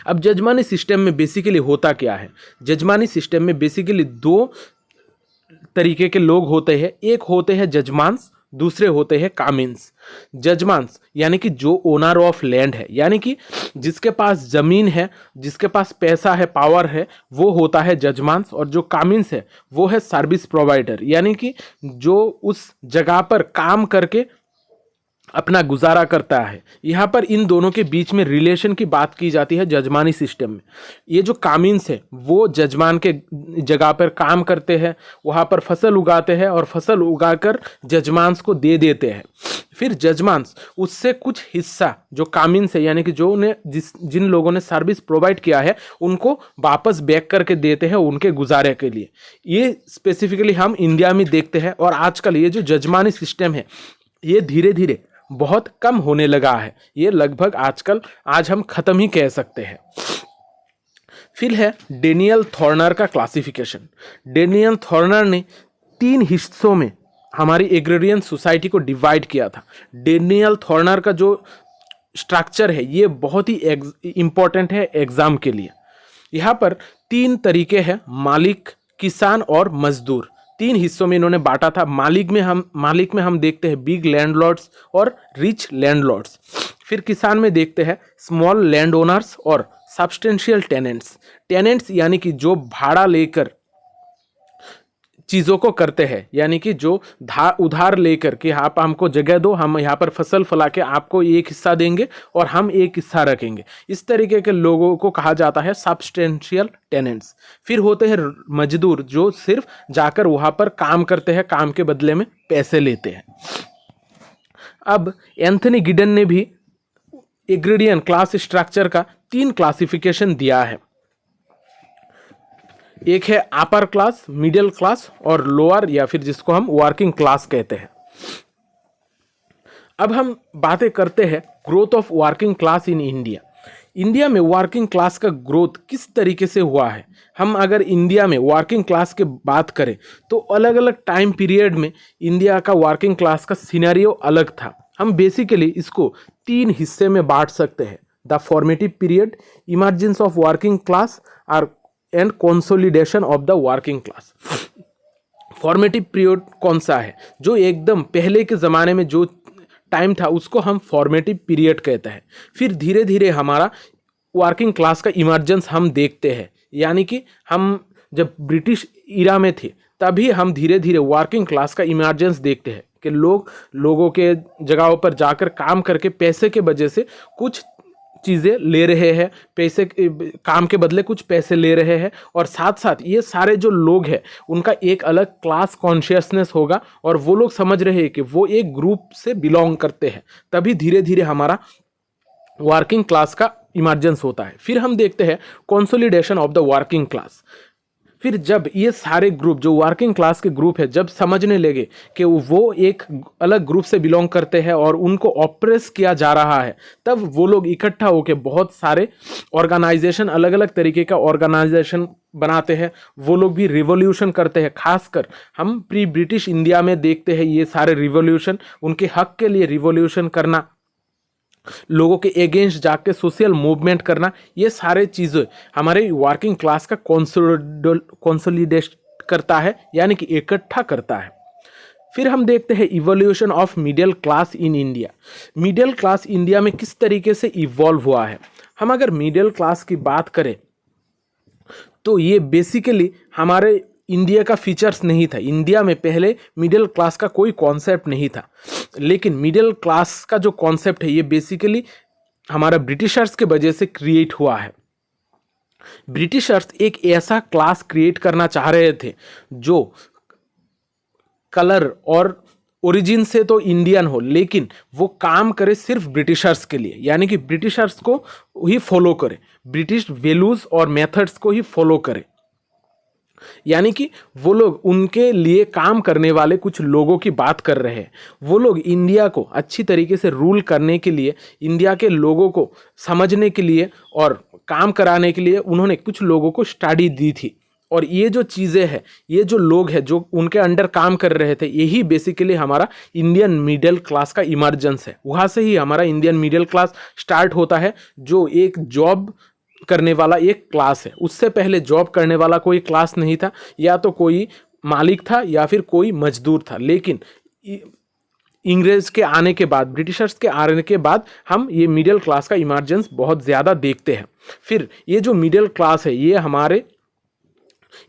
अब जजमानी सिस्टम में बेसिकली होता क्या है? जजमानी सिस्टम में बेसिकली 2 तरीके के लोग होते हैं। एक होते हैं जजमांस, दूसरे होते हैं कामिन्स। जजमांस यानी कि जो ओनर ऑफ लैंड है, यानी कि जिसके पास जमीन है, जिसके पास पैसा है, पावर है, वो होता है जजमांस। और जो कामिन्स है वो है सर्विस प्रोवाइडर, यानी कि जो उस जगह पर काम करके अपना गुजारा करता है। यहाँ पर इन दोनों के बीच में रिलेशन की बात की जाती है जजमानी सिस्टम में। ये जो कामिन्स है वो जजमान के जगह पर काम करते हैं, वहाँ पर फसल उगाते हैं और फसल उगाकर जजमांस को दे देते हैं। फिर जजमांस उससे कुछ हिस्सा जो कामिन्स है, यानी कि जो ने जिन लोगों ने सर्विस प्रोवाइड किया है उनको वापस बैक करके देते हैं उनके गुजारे के लिए। ये स्पेसिफिकली हम इंडिया में देखते हैं। और आजकल ये जो जजमानी सिस्टम है ये धीरे धीरे बहुत कम होने लगा है। ये लगभग आज हम खत्म ही कह सकते हैं। फिर है डेनियल थॉर्नर का क्लासिफिकेशन। डेनियल थॉर्नर ने 3 हिस्सों में हमारी एग्रीरियन सोसाइटी को डिवाइड किया था। डेनियल थॉर्नर का जो स्ट्रक्चर है ये बहुत ही इंपॉर्टेंट है एग्जाम के लिए। यहाँ पर 3 तरीके हैं, मालिक, किसान और मजदूर। 3 हिस्सों में इन्होंने बांटा था। मालिक में हम देखते हैं बिग लैंडलॉर्ड्स और रिच लैंडलॉर्ड्स। फिर किसान में देखते हैं स्मॉल लैंड ओनर्स और सब्सटेंशियल टेनेंट्स। टेनेंट्स यानी कि जो भाड़ा लेकर चीज़ों को करते हैं, यानी कि जो उधार लेकर कि आप हमको जगह दो, हम यहाँ पर फसल फला के आपको एक हिस्सा देंगे और हम एक हिस्सा रखेंगे। इस तरीके के लोगों को कहा जाता है सब्सटेंशियल टेनेंट्स। फिर होते हैं मजदूर, जो सिर्फ जाकर वहाँ पर काम करते हैं, काम के बदले में पैसे लेते हैं। अब एंथनी गिडन ने भी एग्रीडियन क्लास स्ट्रक्चर का 3 क्लासिफिकेशन दिया है। एक है अपर क्लास, मिडिल क्लास और लोअर, या फिर जिसको हम वर्किंग क्लास कहते हैं। अब हम बातें करते हैं growth of working class in India. India में वर्किंग क्लास का ग्रोथ किस तरीके से हुआ है। हम अगर इंडिया में वर्किंग क्लास की बात करें तो अलग अलग टाइम पीरियड में इंडिया का वर्किंग क्लास का सिनेरियो अलग था। हम बेसिकली इसको 3 हिस्से में बांट सकते हैं: the formative period, emergence of working class और and consolidation of the working class. Formative period कौन सा है? जो एकदम पहले के ज़माने में जो टाइम था उसको हम फॉर्मेटिव पीरियड कहते हैं। फिर धीरे धीरे हमारा वर्किंग क्लास का इमर्जेंस हम देखते हैं, यानी कि हम जब ब्रिटिश इरा में थे तभी हम धीरे धीरे वर्किंग क्लास का इमर्जेंस देखते हैं कि लोगों के जगहों पर जाकर काम करके पैसे के वजह से कुछ चीज़ें ले रहे हैं, पैसे काम के बदले कुछ पैसे ले रहे हैं, और साथ साथ ये सारे जो लोग हैं उनका एक अलग क्लास कॉन्शियसनेस होगा और वो लोग समझ रहे हैं कि वो एक ग्रुप से बिलोंग करते हैं। तभी धीरे धीरे हमारा वर्किंग क्लास का इमर्जेंस होता है। फिर हम देखते हैं consolidation of the working class. फिर जब ये सारे ग्रुप जो वर्किंग क्लास के ग्रुप है जब समझने लगे कि वो एक अलग ग्रुप से बिलोंग करते हैं और उनको ऑप्रेस किया जा रहा है, तब वो लोग इकट्ठा होकर बहुत सारे ऑर्गेनाइजेशन, अलग अलग तरीके का ऑर्गेनाइजेशन बनाते हैं। वो लोग भी रिवॉल्यूशन करते हैं। खासकर हम प्री ब्रिटिश इंडिया में देखते हैं ये सारे रिवॉल्यूशन, उनके हक के लिए रिवॉल्यूशन करना, लोगों के अगेंस्ट जाके सोशल मूवमेंट करना, ये सारे चीज़ें हमारे वर्किंग क्लास का कंसोलिडेट करता है, यानी कि इकट्ठा करता है। फिर हम देखते हैं evolution of middle class in India. Middle Claas India में किस तरीके से इवॉल्व हुआ है। हम अगर मिडिल क्लास की बात करें तो ये बेसिकली हमारे इंडिया का फीचर्स नहीं था। इंडिया में पहले मिडिल क्लास का कोई कॉन्सेप्ट नहीं था, लेकिन मिडिल क्लास का जो कॉन्सेप्ट है ये बेसिकली हमारा ब्रिटिशर्स के वजह से क्रिएट हुआ है। ब्रिटिशर्स एक ऐसा क्लास क्रिएट करना चाह रहे थे जो कलर और ओरिजिन से तो इंडियन हो, लेकिन वो काम करे सिर्फ ब्रिटिशर्स के लिए, यानी कि ब्रिटिशर्स को ही फॉलो करे, ब्रिटिश वैल्यूज और मेथड्स को ही फॉलो करे। यानी कि वो लोग उनके लिए काम करने वाले कुछ लोगों की बात कर रहे हैं। वो लोग इंडिया को अच्छी तरीके से रूल करने के लिए, इंडिया के लोगों को समझने के लिए और काम कराने के लिए उन्होंने कुछ लोगों को स्टडी दी थी। और ये जो चीज़ें हैं, ये जो लोग हैं जो उनके अंडर काम कर रहे थे, यही बेसिकली हमारा इंडियन मिडिल क्लास का इमर्जेंस है। वहाँ से ही हमारा इंडियन मिडिल क्लास स्टार्ट होता है, जो एक जॉब करने वाला एक क्लास है। उससे पहले जॉब करने वाला कोई क्लास नहीं था, या तो कोई मालिक था या फिर कोई मजदूर था। लेकिन इंग्रेज के आने के बाद, ब्रिटिशर्स के आने के बाद हम ये मिडिल क्लास का इमर्जेंस बहुत ज़्यादा देखते हैं। फिर ये जो मिडिल क्लास है ये हमारे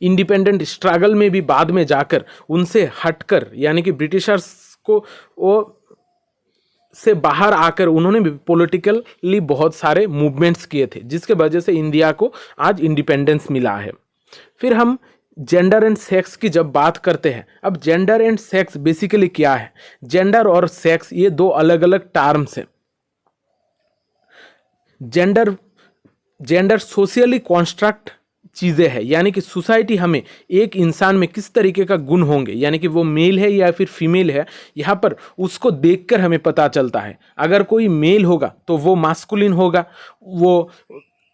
इंडिपेंडेंट स्ट्रगल में भी बाद में जाकर उनसे हटकर, यानी कि ब्रिटिशर्स को वो से बाहर आकर उन्होंने भी पॉलिटिकली बहुत सारे मूवमेंट्स किए थे, जिसके वजह से इंडिया को आज इंडिपेंडेंस मिला है। फिर हम जेंडर एंड सेक्स की जब बात करते हैं, अब जेंडर एंड सेक्स बेसिकली क्या है? जेंडर और सेक्स ये दो अलग अलग टर्म्स हैं। जेंडर सोशली कॉन्स्ट्रक्ट चीज़ें हैं, यानी कि सोसाइटी हमें एक इंसान में किस तरीके का गुण होंगे, यानी कि वो मेल है या फिर फीमेल है, यहाँ पर उसको देखकर हमें पता चलता है। अगर कोई मेल होगा तो वो मास्कुलिन होगा, वो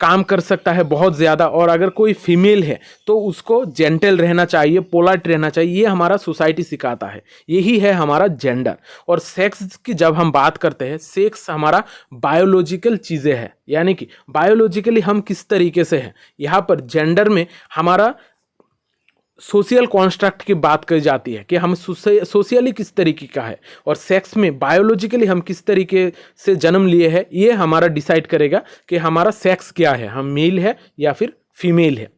काम कर सकता है बहुत ज़्यादा, और अगर कोई फीमेल है तो उसको जेंटल रहना चाहिए, पोलाइट रहना चाहिए। ये हमारा सोसाइटी सिखाता है, यही है हमारा जेंडर। और सेक्स की जब हम बात करते हैं, सेक्स हमारा बायोलॉजिकल चीज़ें हैं, यानी कि बायोलॉजिकली हम किस तरीके से हैं। यहाँ पर जेंडर में हमारा सोशल कॉन्स्ट्रक्ट की बात करी जाती है कि हम सोशली किस तरीके का है, और सेक्स में बायोलॉजिकली हम किस तरीके से जन्म लिए हैं, ये हमारा डिसाइड करेगा कि हमारा सेक्स क्या है, हम मेल है या फिर फीमेल है।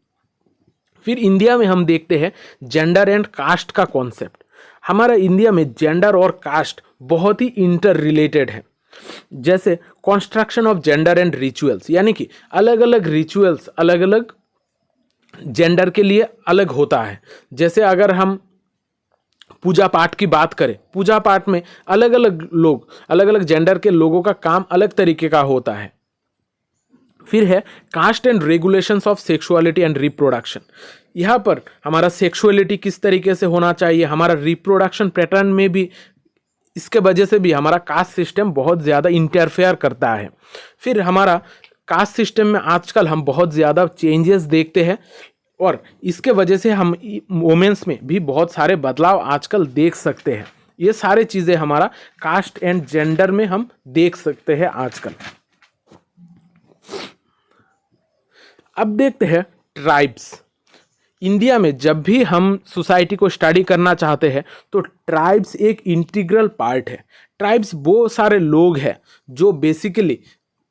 फिर इंडिया में हम देखते हैं जेंडर एंड कास्ट का कॉन्सेप्ट। हमारा इंडिया में जेंडर और कास्ट बहुत ही इंटर रिलेटेड है। जैसे construction of gender and rituals, यानी कि अलग अलग रिचुअल्स अलग अलग जेंडर के लिए अलग होता है। जैसे अगर हम पूजा पाठ की बात करें, पूजा पाठ में अलग अलग लोग, अलग अलग जेंडर के लोगों का काम अलग तरीके का होता है। फिर है caste and regulations of sexuality and reproduction. यहाँ पर हमारा सेक्सुअलिटी किस तरीके से होना चाहिए, हमारा रिप्रोडक्शन पैटर्न में भी, इसके वजह से भी हमारा कास्ट सिस्टम बहुत ज़्यादा इंटरफेयर करता है। फिर हमारा कास्ट सिस्टम में आजकल हम बहुत ज़्यादा चेंजेस देखते हैं और इसके वजह से हम वोमेंस में भी बहुत सारे बदलाव आजकल देख सकते हैं। ये सारे चीज़ें हमारा कास्ट एंड जेंडर में हम देख सकते हैं आजकल। अब देखते हैं ट्राइब्स। इंडिया में जब भी हम सोसाइटी को स्टडी करना चाहते हैं तो ट्राइब्स एक इंटीग्रल पार्ट है। ट्राइब्स वो सारे लोग हैं जो बेसिकली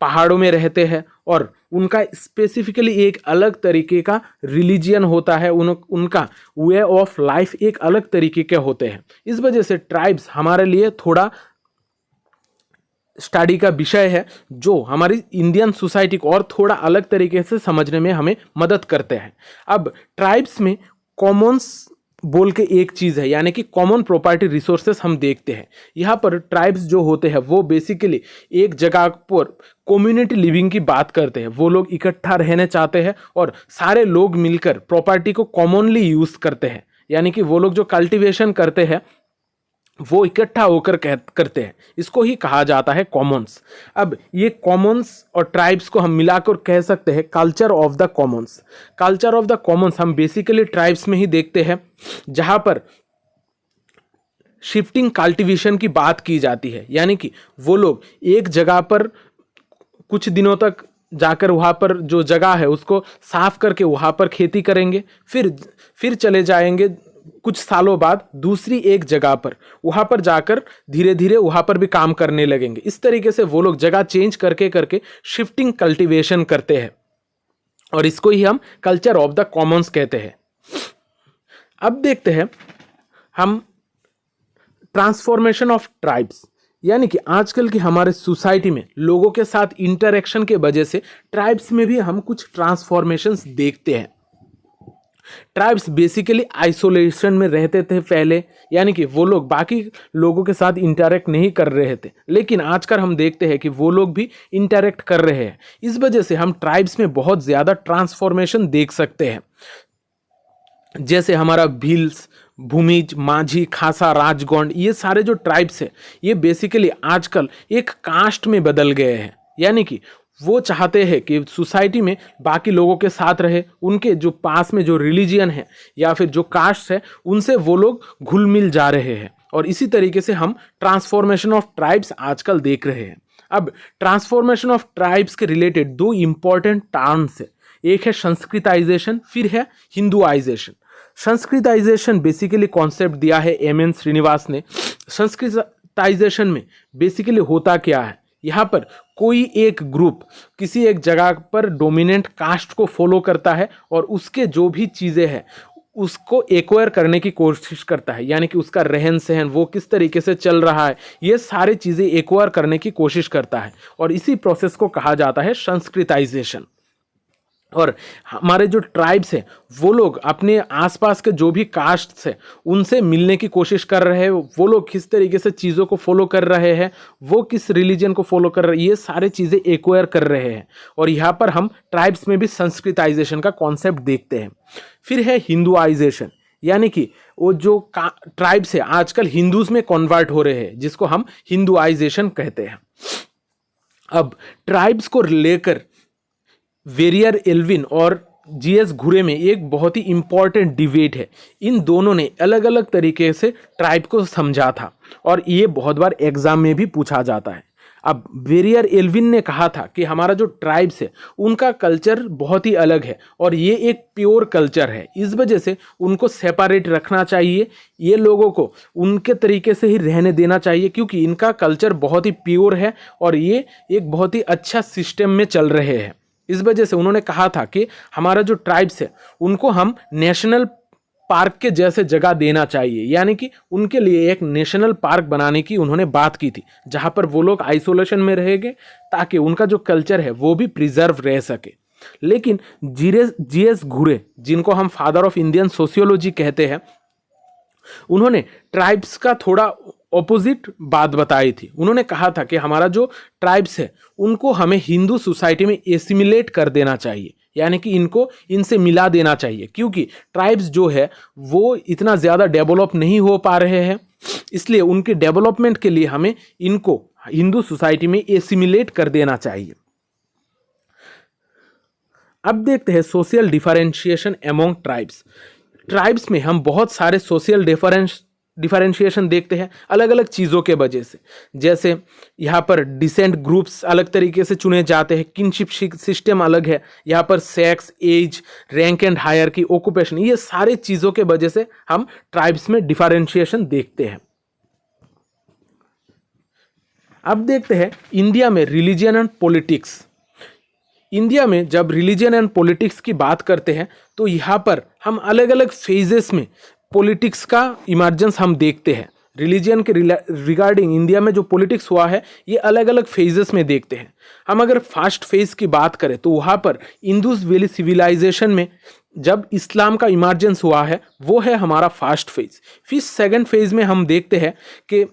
पहाड़ों में रहते हैं और उनका स्पेसिफिकली एक अलग तरीके का रिलीजियन होता है, उनका वे ऑफ लाइफ एक अलग तरीके के होते हैं। इस वजह से ट्राइब्स हमारे लिए थोड़ा स्टडी का विषय है जो हमारी इंडियन सोसाइटी को और थोड़ा अलग तरीके से समझने में हमें मदद करते हैं। अब ट्राइब्स में कॉमन्स बोल के एक चीज़ है, यानी कि कॉमन प्रॉपर्टी रिसोर्सेस हम देखते हैं। यहाँ पर ट्राइब्स जो होते हैं वो बेसिकली एक जगह पर कम्युनिटी लिविंग की बात करते हैं। वो लोग इकट्ठा रहने चाहते हैं और सारे लोग मिलकर प्रॉपर्टी को कॉमनली यूज़ करते हैं, यानी कि वो लोग जो कल्टीवेशन करते हैं वो इकट्ठा होकर करते हैं। इसको ही कहा जाता है कॉमन्स। अब ये कॉमन्स और ट्राइब्स को हम मिलाकर कह सकते हैं culture of the Commons. Culture of the Commons हम बेसिकली ट्राइब्स में ही देखते हैं, जहाँ पर शिफ्टिंग कल्टीवेशन की बात की जाती है, यानी कि वो लोग एक जगह पर कुछ दिनों तक जाकर वहाँ पर जो जगह है उसको साफ करके वहाँ पर खेती करेंगे, फिर चले जाएंगे कुछ सालों बाद दूसरी एक जगह पर, वहाँ पर जाकर धीरे धीरे वहाँ पर भी काम करने लगेंगे। इस तरीके से वो लोग जगह चेंज करके करके शिफ्टिंग कल्टीवेशन करते हैं और इसको ही हम कल्चर ऑफ द कॉमन्स कहते हैं। अब देखते हैं हम ट्रांसफॉर्मेशन ऑफ ट्राइब्स, यानी कि आजकल की हमारे सोसाइटी में लोगों के साथ इंटरेक्शन के वजह से ट्राइब्स में भी हम कुछ ट्रांसफॉर्मेशंस देखते हैं। ट्राइब्स बेसिकली आइसोलेशन में रहते थे पहले, यानी कि वो लोग बाकी लोगों के साथ इंटरेक्ट नहीं कर रहे थे, लेकिन आजकल हम देखते हैं कि वो लोग भी इंटरेक्ट कर रहे हैं। इस वजह से हम ट्राइब्स में बहुत ज़्यादा ट्रांसफॉर्मेशन देख सकते हैं, जैसे हमारा भील्स, भूमिज, माझी, खासा, राजगौंड, ये सारे जो ट्राइब्स है ये बेसिकली आजकल एक कास्ट में बदल गए हैं। यानी कि वो चाहते हैं कि सोसाइटी में बाकी लोगों के साथ रहे, उनके जो पास में जो रिलीजियन है या फिर जो कास्ट है उनसे वो लोग घुल मिल जा रहे हैं, और इसी तरीके से हम ट्रांसफॉर्मेशन ऑफ ट्राइब्स आजकल देख रहे हैं। अब ट्रांसफॉर्मेशन ऑफ ट्राइब्स के रिलेटेड दो इंपॉर्टेंट टर्म्स है, एक है संस्कृताइजेशन, फिर है हिंदुआइजेशन। संस्कृताइजेशन बेसिकली कॉन्सेप्ट दिया है एम.एन. श्रीनिवास ने। संस्कृताइजेशन में बेसिकली होता क्या है, यहाँ पर कोई एक ग्रुप किसी एक जगह पर डोमिनेंट कास्ट को फॉलो करता है और उसके जो भी चीज़ें हैं उसको एक्वायर करने की कोशिश करता है, यानी कि उसका रहन सहन वो किस तरीके से चल रहा है ये सारी चीज़ें एक्वायर करने की कोशिश करता है, और इसी प्रोसेस को कहा जाता है संस्कृताइजेशन। और हमारे जो ट्राइब्स हैं वो लोग अपने आसपास के जो भी कास्ट्स हैं उनसे मिलने की कोशिश कर रहे हैं, वो लोग किस तरीके से चीज़ों को फॉलो कर रहे हैं, वो किस रिलीजन को फॉलो कर रहे हैं, ये सारे चीज़ें एक्वायर कर रहे हैं, और यहाँ पर हम ट्राइब्स में भी संस्कृताइजेशन का कॉन्सेप्ट देखते हैं। फिर है हिंदुआइजेशन, यानी कि वो जो ट्राइब्स है आजकल हिंदूज में कन्वर्ट हो रहे हैं, जिसको हम हिंदुआइजेशन कहते हैं। अब ट्राइब्स को लेकर वेरियर एल्विन और जी.एस. घुरे में एक बहुत ही इंपॉर्टेंट डिबेट है। इन दोनों ने अलग अलग तरीके से ट्राइब को समझा था और ये बहुत बार एग्जाम में भी पूछा जाता है। अब वेरियर एल्विन ने कहा था कि हमारा जो ट्राइब्स है उनका कल्चर बहुत ही अलग है और ये एक प्योर कल्चर है, इस वजह से उनको सेपरेट रखना चाहिए, ये लोगों को उनके तरीके से ही रहने देना चाहिए, क्योंकि इनका कल्चर बहुत ही प्योर है और ये एक बहुत ही अच्छा सिस्टम में चल रहे हैं। इस वजह से उन्होंने कहा था कि हमारा जो ट्राइब्स है उनको हम नेशनल पार्क के जैसे जगह देना चाहिए, यानी कि उनके लिए एक नेशनल पार्क बनाने की उन्होंने बात की थी, जहां पर वो लोग आइसोलेशन में रहेंगे ताकि उनका जो कल्चर है वो भी प्रिजर्व रह सके। लेकिन जी.एस. घुरे, जिनको हम फादर ऑफ इंडियन सोशियोलॉजी कहते हैं, उन्होंने ट्राइब्स का थोड़ा ऑपोजिट बात बताई थी। उन्होंने कहा था कि हमारा जो ट्राइब्स है उनको हमें हिंदू सोसाइटी में एसिमिलेट कर देना चाहिए, यानी कि इनको इनसे मिला देना चाहिए, क्योंकि ट्राइब्स जो है वो इतना ज़्यादा डेवलप नहीं हो पा रहे हैं, इसलिए उनके डेवलपमेंट के लिए हमें इनको हिंदू सोसाइटी में एसिमिलेट कर देना चाहिए। अब देखते हैं social differentiation among tribes. Tribes में हम बहुत सारे सोशल डिफरेंशिएशन देखते हैं अलग अलग चीज़ों के वजह से। जैसे यहाँ पर डिसेंट ग्रुप्स अलग तरीके से चुने जाते हैं, किनशिप सिस्टम अलग है, यहाँ पर sex, age, rank and hierarchy, occupation, ये सारे चीज़ों के वजह से हम ट्राइब्स में डिफरेंशिएशन देखते हैं। अब देखते हैं इंडिया में रिलीजन एंड पॉलिटिक्स। इंडिया में जब रिलीजन एंड पॉलिटिक्स की बात करते हैं तो यहाँ पर हम अलग अलग फेजेस में पॉलिटिक्स का इमर्जेंस हम देखते हैं। रिलीजन के रिगार्डिंग इंडिया में जो पॉलिटिक्स हुआ है ये अलग अलग फेजेस में देखते हैं। हम अगर फर्स्ट फेज की बात करें तो वहाँ पर इंडस वैली सिविलाइजेशन में जब इस्लाम का इमर्जेंस हुआ है वो है हमारा फर्स्ट फेज। फिर सेकंड फेज में हम देखते हैं कि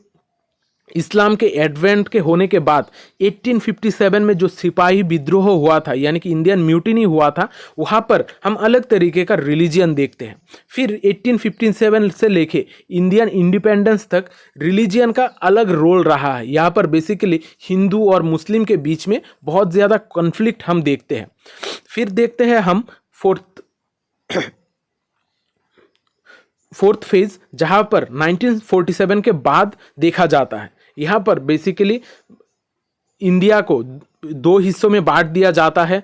इस्लाम के एडवेंट के होने के बाद 1857 में जो सिपाही विद्रोह हुआ था, यानी कि इंडियन म्यूटिनी हुआ था, वहाँ पर हम अलग तरीके का रिलीजियन देखते हैं। फिर 1857 से लेके इंडियन इंडिपेंडेंस तक रिलीजियन का अलग रोल रहा है। यहाँ पर बेसिकली हिंदू और मुस्लिम के बीच में बहुत ज़्यादा कॉन्फ्लिक्ट हम देखते हैं। फिर देखते हैं हम फोर्थ फेज, जहाँ पर 1947 के बाद देखा जाता है। यहाँ पर बेसिकली इंडिया को दो हिस्सों में बांट दिया जाता है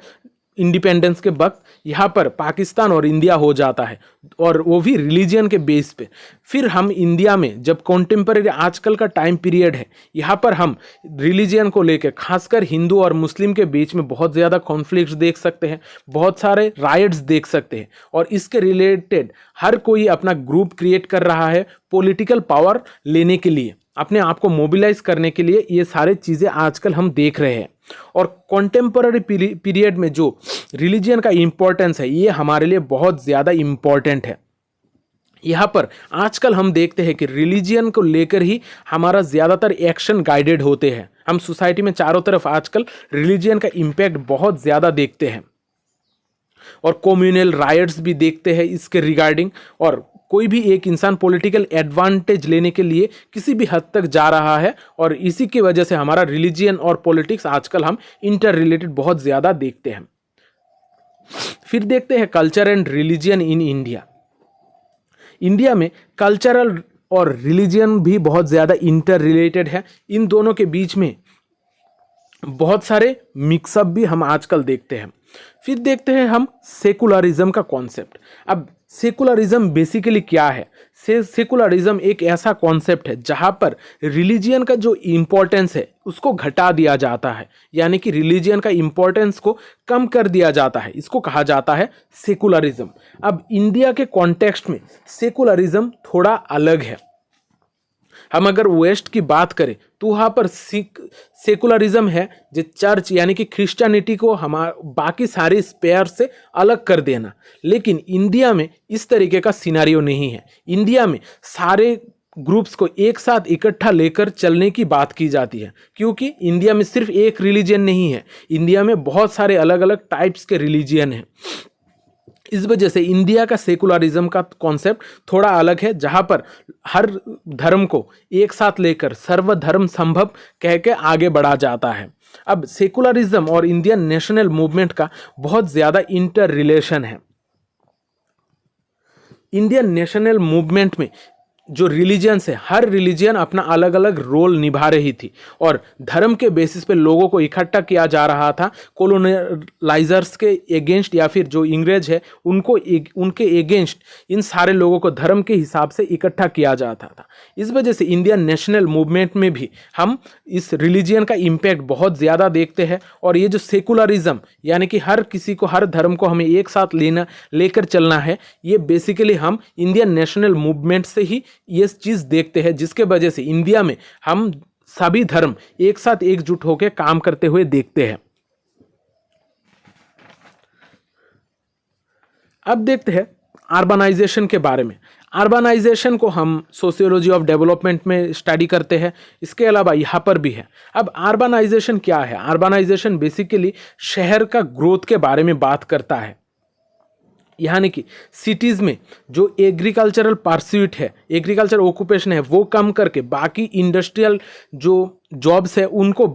इंडिपेंडेंस के वक्त। यहाँ पर पाकिस्तान और इंडिया हो जाता है, और वो भी रिलीजियन के बेस पे। फिर हम इंडिया में जब कॉन्टेम्परेरी आजकल का टाइम पीरियड है, यहाँ पर हम रिलीजियन को लेकर खासकर हिंदू और मुस्लिम के बीच में बहुत ज़्यादा कॉन्फ्लिक्ट्स देख सकते हैं, बहुत सारे राइट्स देख सकते हैं, और इसके रिलेटेड हर कोई अपना ग्रुप क्रिएट कर रहा है पॉलिटिकल पावर लेने के लिए, अपने आप को मोबिलाइज करने के लिए। ये सारे चीज़ें आजकल हम देख रहे हैं। और कॉन्टेम्पररी पीरियड में जो रिलीजियन का इम्पोर्टेंस है ये हमारे लिए बहुत ज़्यादा इम्पोर्टेंट है। यहाँ पर आजकल हम देखते हैं कि रिलीजियन को लेकर ही हमारा ज़्यादातर एक्शन गाइडेड होते हैं। हम सोसाइटी में चारों तरफ आजकल रिलीजियन का इम्पैक्ट बहुत ज़्यादा देखते हैं, और कम्युनल राइट्स भी देखते हैं इसके रिगार्डिंग। और कोई भी एक इंसान पॉलिटिकल एडवांटेज लेने के लिए किसी भी हद तक जा रहा है, और इसी की वजह से हमारा रिलीजियन और पॉलिटिक्स आजकल हम इंटर रिलेटेड बहुत ज़्यादा देखते हैं। फिर देखते हैं culture and religion in India. India में कल्चरल और रिलीजियन भी बहुत ज़्यादा इंटर रिलेटेड है। इन दोनों के बीच में बहुत सारे मिक्सअप भी हम आजकल देखते हैं। फिर देखते हैं हम सेकुलरिज्म का कॉन्सेप्ट। अब सेकुलरिज्म बेसिकली क्या है? सेकुलरिज्म एक ऐसा कॉन्सेप्ट है जहाँ पर रिलीजियन का जो इम्पोर्टेंस है उसको घटा दिया जाता है, यानी कि रिलीजियन का इम्पोर्टेंस को कम कर दिया जाता है। इसको कहा जाता है सेकुलरिज्म। अब इंडिया के कॉन्टेक्स्ट में सेकुलरिज्म थोड़ा अलग है। हम अगर वेस्ट की बात करें तो वहाँ पर सेकुलरिज्म है जो चर्च यानी कि क्रिश्चियनिटी को बाकी सारे स्पेयर से अलग कर देना। लेकिन इंडिया में इस तरीके का सिनारियो नहीं है। इंडिया में सारे ग्रुप्स को एक साथ इकट्ठा लेकर चलने की बात की जाती है, क्योंकि इंडिया में सिर्फ एक रिलीजियन नहीं है, इंडिया में बहुत सारे अलग अलग टाइप्स के रिलीजियन हैं। इस वजह से इंडिया का सेकुलरिज्म का कॉन्सेप्ट थोड़ा अलग है, जहाँ पर हर धर्म को एक साथ लेकर सर्वधर्म संभव कह के आगे बढ़ा जाता है। अब सेकुलरिज्म और इंडियन नेशनल मूवमेंट का बहुत ज़्यादा इंटर रिलेशन है। इंडियन नेशनल मूवमेंट में जो रिलीजियंस है, हर रिलीजियन अपना अलग अलग रोल निभा रही थी, और धर्म के बेसिस पे लोगों को इकट्ठा किया जा रहा था। कॉलोनाइजर्स के एगेंस्ट या फिर जो अंग्रेज है उनके एगेंस्ट इन सारे लोगों को धर्म के हिसाब से इकट्ठा किया जाता था। इस वजह से इंडियन नेशनल मूवमेंट में भी हम इस रिलीजियन का इम्पैक्ट बहुत ज़्यादा देखते हैं। और ये जो सेकुलरिज्म यानी कि हर किसी को, हर धर्म को हमें एक साथ लेकर चलना है, ये बेसिकली हम इंडियन नेशनल मूवमेंट से ही ये चीज़ देखते हैं, जिसके वजह से इंडिया में हम सभी धर्म एक साथ एकजुट होकर काम करते हुए देखते हैं। अब देखते हैं अर्बनाइजेशन के बारे में। अर्बनाइजेशन को हम सोशियोलॉजी ऑफ डेवलपमेंट में स्टडी करते हैं, इसके अलावा यहाँ पर भी है। अब अर्बनाइजेशन क्या है? अर्बनाइजेशन बेसिकली शहर का ग्रोथ के बारे में बात करता है, यानी कि सिटीज़ में जो एग्रीकल्चरल परस्यूट है, एग्रीकल्चर ऑक्यूपेशन है, वो कम करके बाकी इंडस्ट्रियल जो जॉब्स है उनको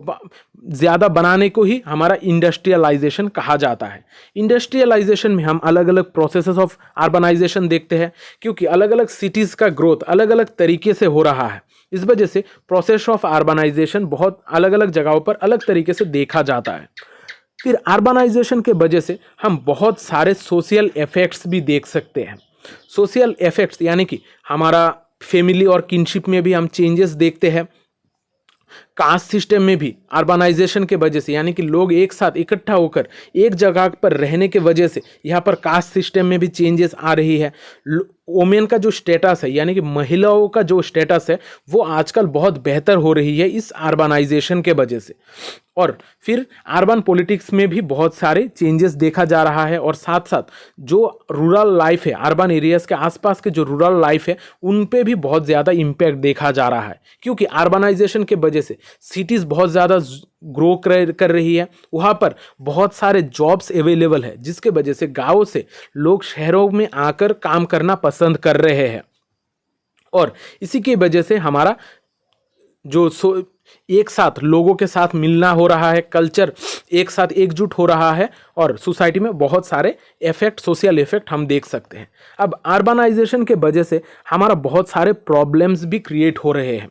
ज़्यादा बनाने को ही हमारा इंडस्ट्रियलाइजेशन कहा जाता है। इंडस्ट्रियलाइजेशन में हम अलग अलग प्रोसेसेस ऑफ अर्बनाइजेशन देखते हैं, क्योंकि अलग अलग सिटीज़ का ग्रोथ अलग अलग तरीके से हो रहा है। इस वजह से प्रोसेस ऑफ अर्बनाइजेशन बहुत अलग अलग जगहों पर अलग तरीके से देखा जाता है। फिर अर्बनाइजेशन के वजह से हम बहुत सारे सोशल इफेक्ट्स भी देख सकते हैं। सोशल इफेक्ट्स यानी कि हमारा फैमिली और किनशिप में भी हम चेंजेस देखते हैं। कास्ट सिस्टम में भी अर्बनाइजेशन के वजह से, यानी कि लोग एक साथ इकट्ठा होकर एक जगह पर रहने के वजह से यहाँ पर कास्ट सिस्टम में भी चेंजेस आ रही है। वोमेन का जो स्टेटस है, यानी कि महिलाओं का जो स्टेटस है, वो आजकल बहुत बेहतर हो रही है इस अर्बनाइजेशन के वजह से। और फिर अर्बन पॉलिटिक्स में भी बहुत सारे चेंजेस देखा जा रहा है, और साथ साथ जो रूरल लाइफ है, अर्बन एरियाज के आसपास के जो रूरल लाइफ है, उन पे भी बहुत ज़्यादा इम्पैक्ट देखा जा रहा है, क्योंकि अर्बनाइजेशन के वजह से सिटीज़ बहुत ज़्यादा ग्रो कर रही है, वहाँ पर बहुत सारे जॉब्स अवेलेबल है, जिसके वजह से गाँव से लोग शहरों में आकर काम करना पसंद कर रहे हैं। और इसी की वजह से हमारा जो एक साथ लोगों के साथ मिलना हो रहा है, कल्चर एक साथ एकजुट हो रहा है, और सोसाइटी में बहुत सारे इफेक्ट, सोशल इफेक्ट हम देख सकते हैं। अब अर्बनाइजेशन के वजह से हमारा बहुत सारे प्रॉब्लम्स भी क्रिएट हो रहे हैं,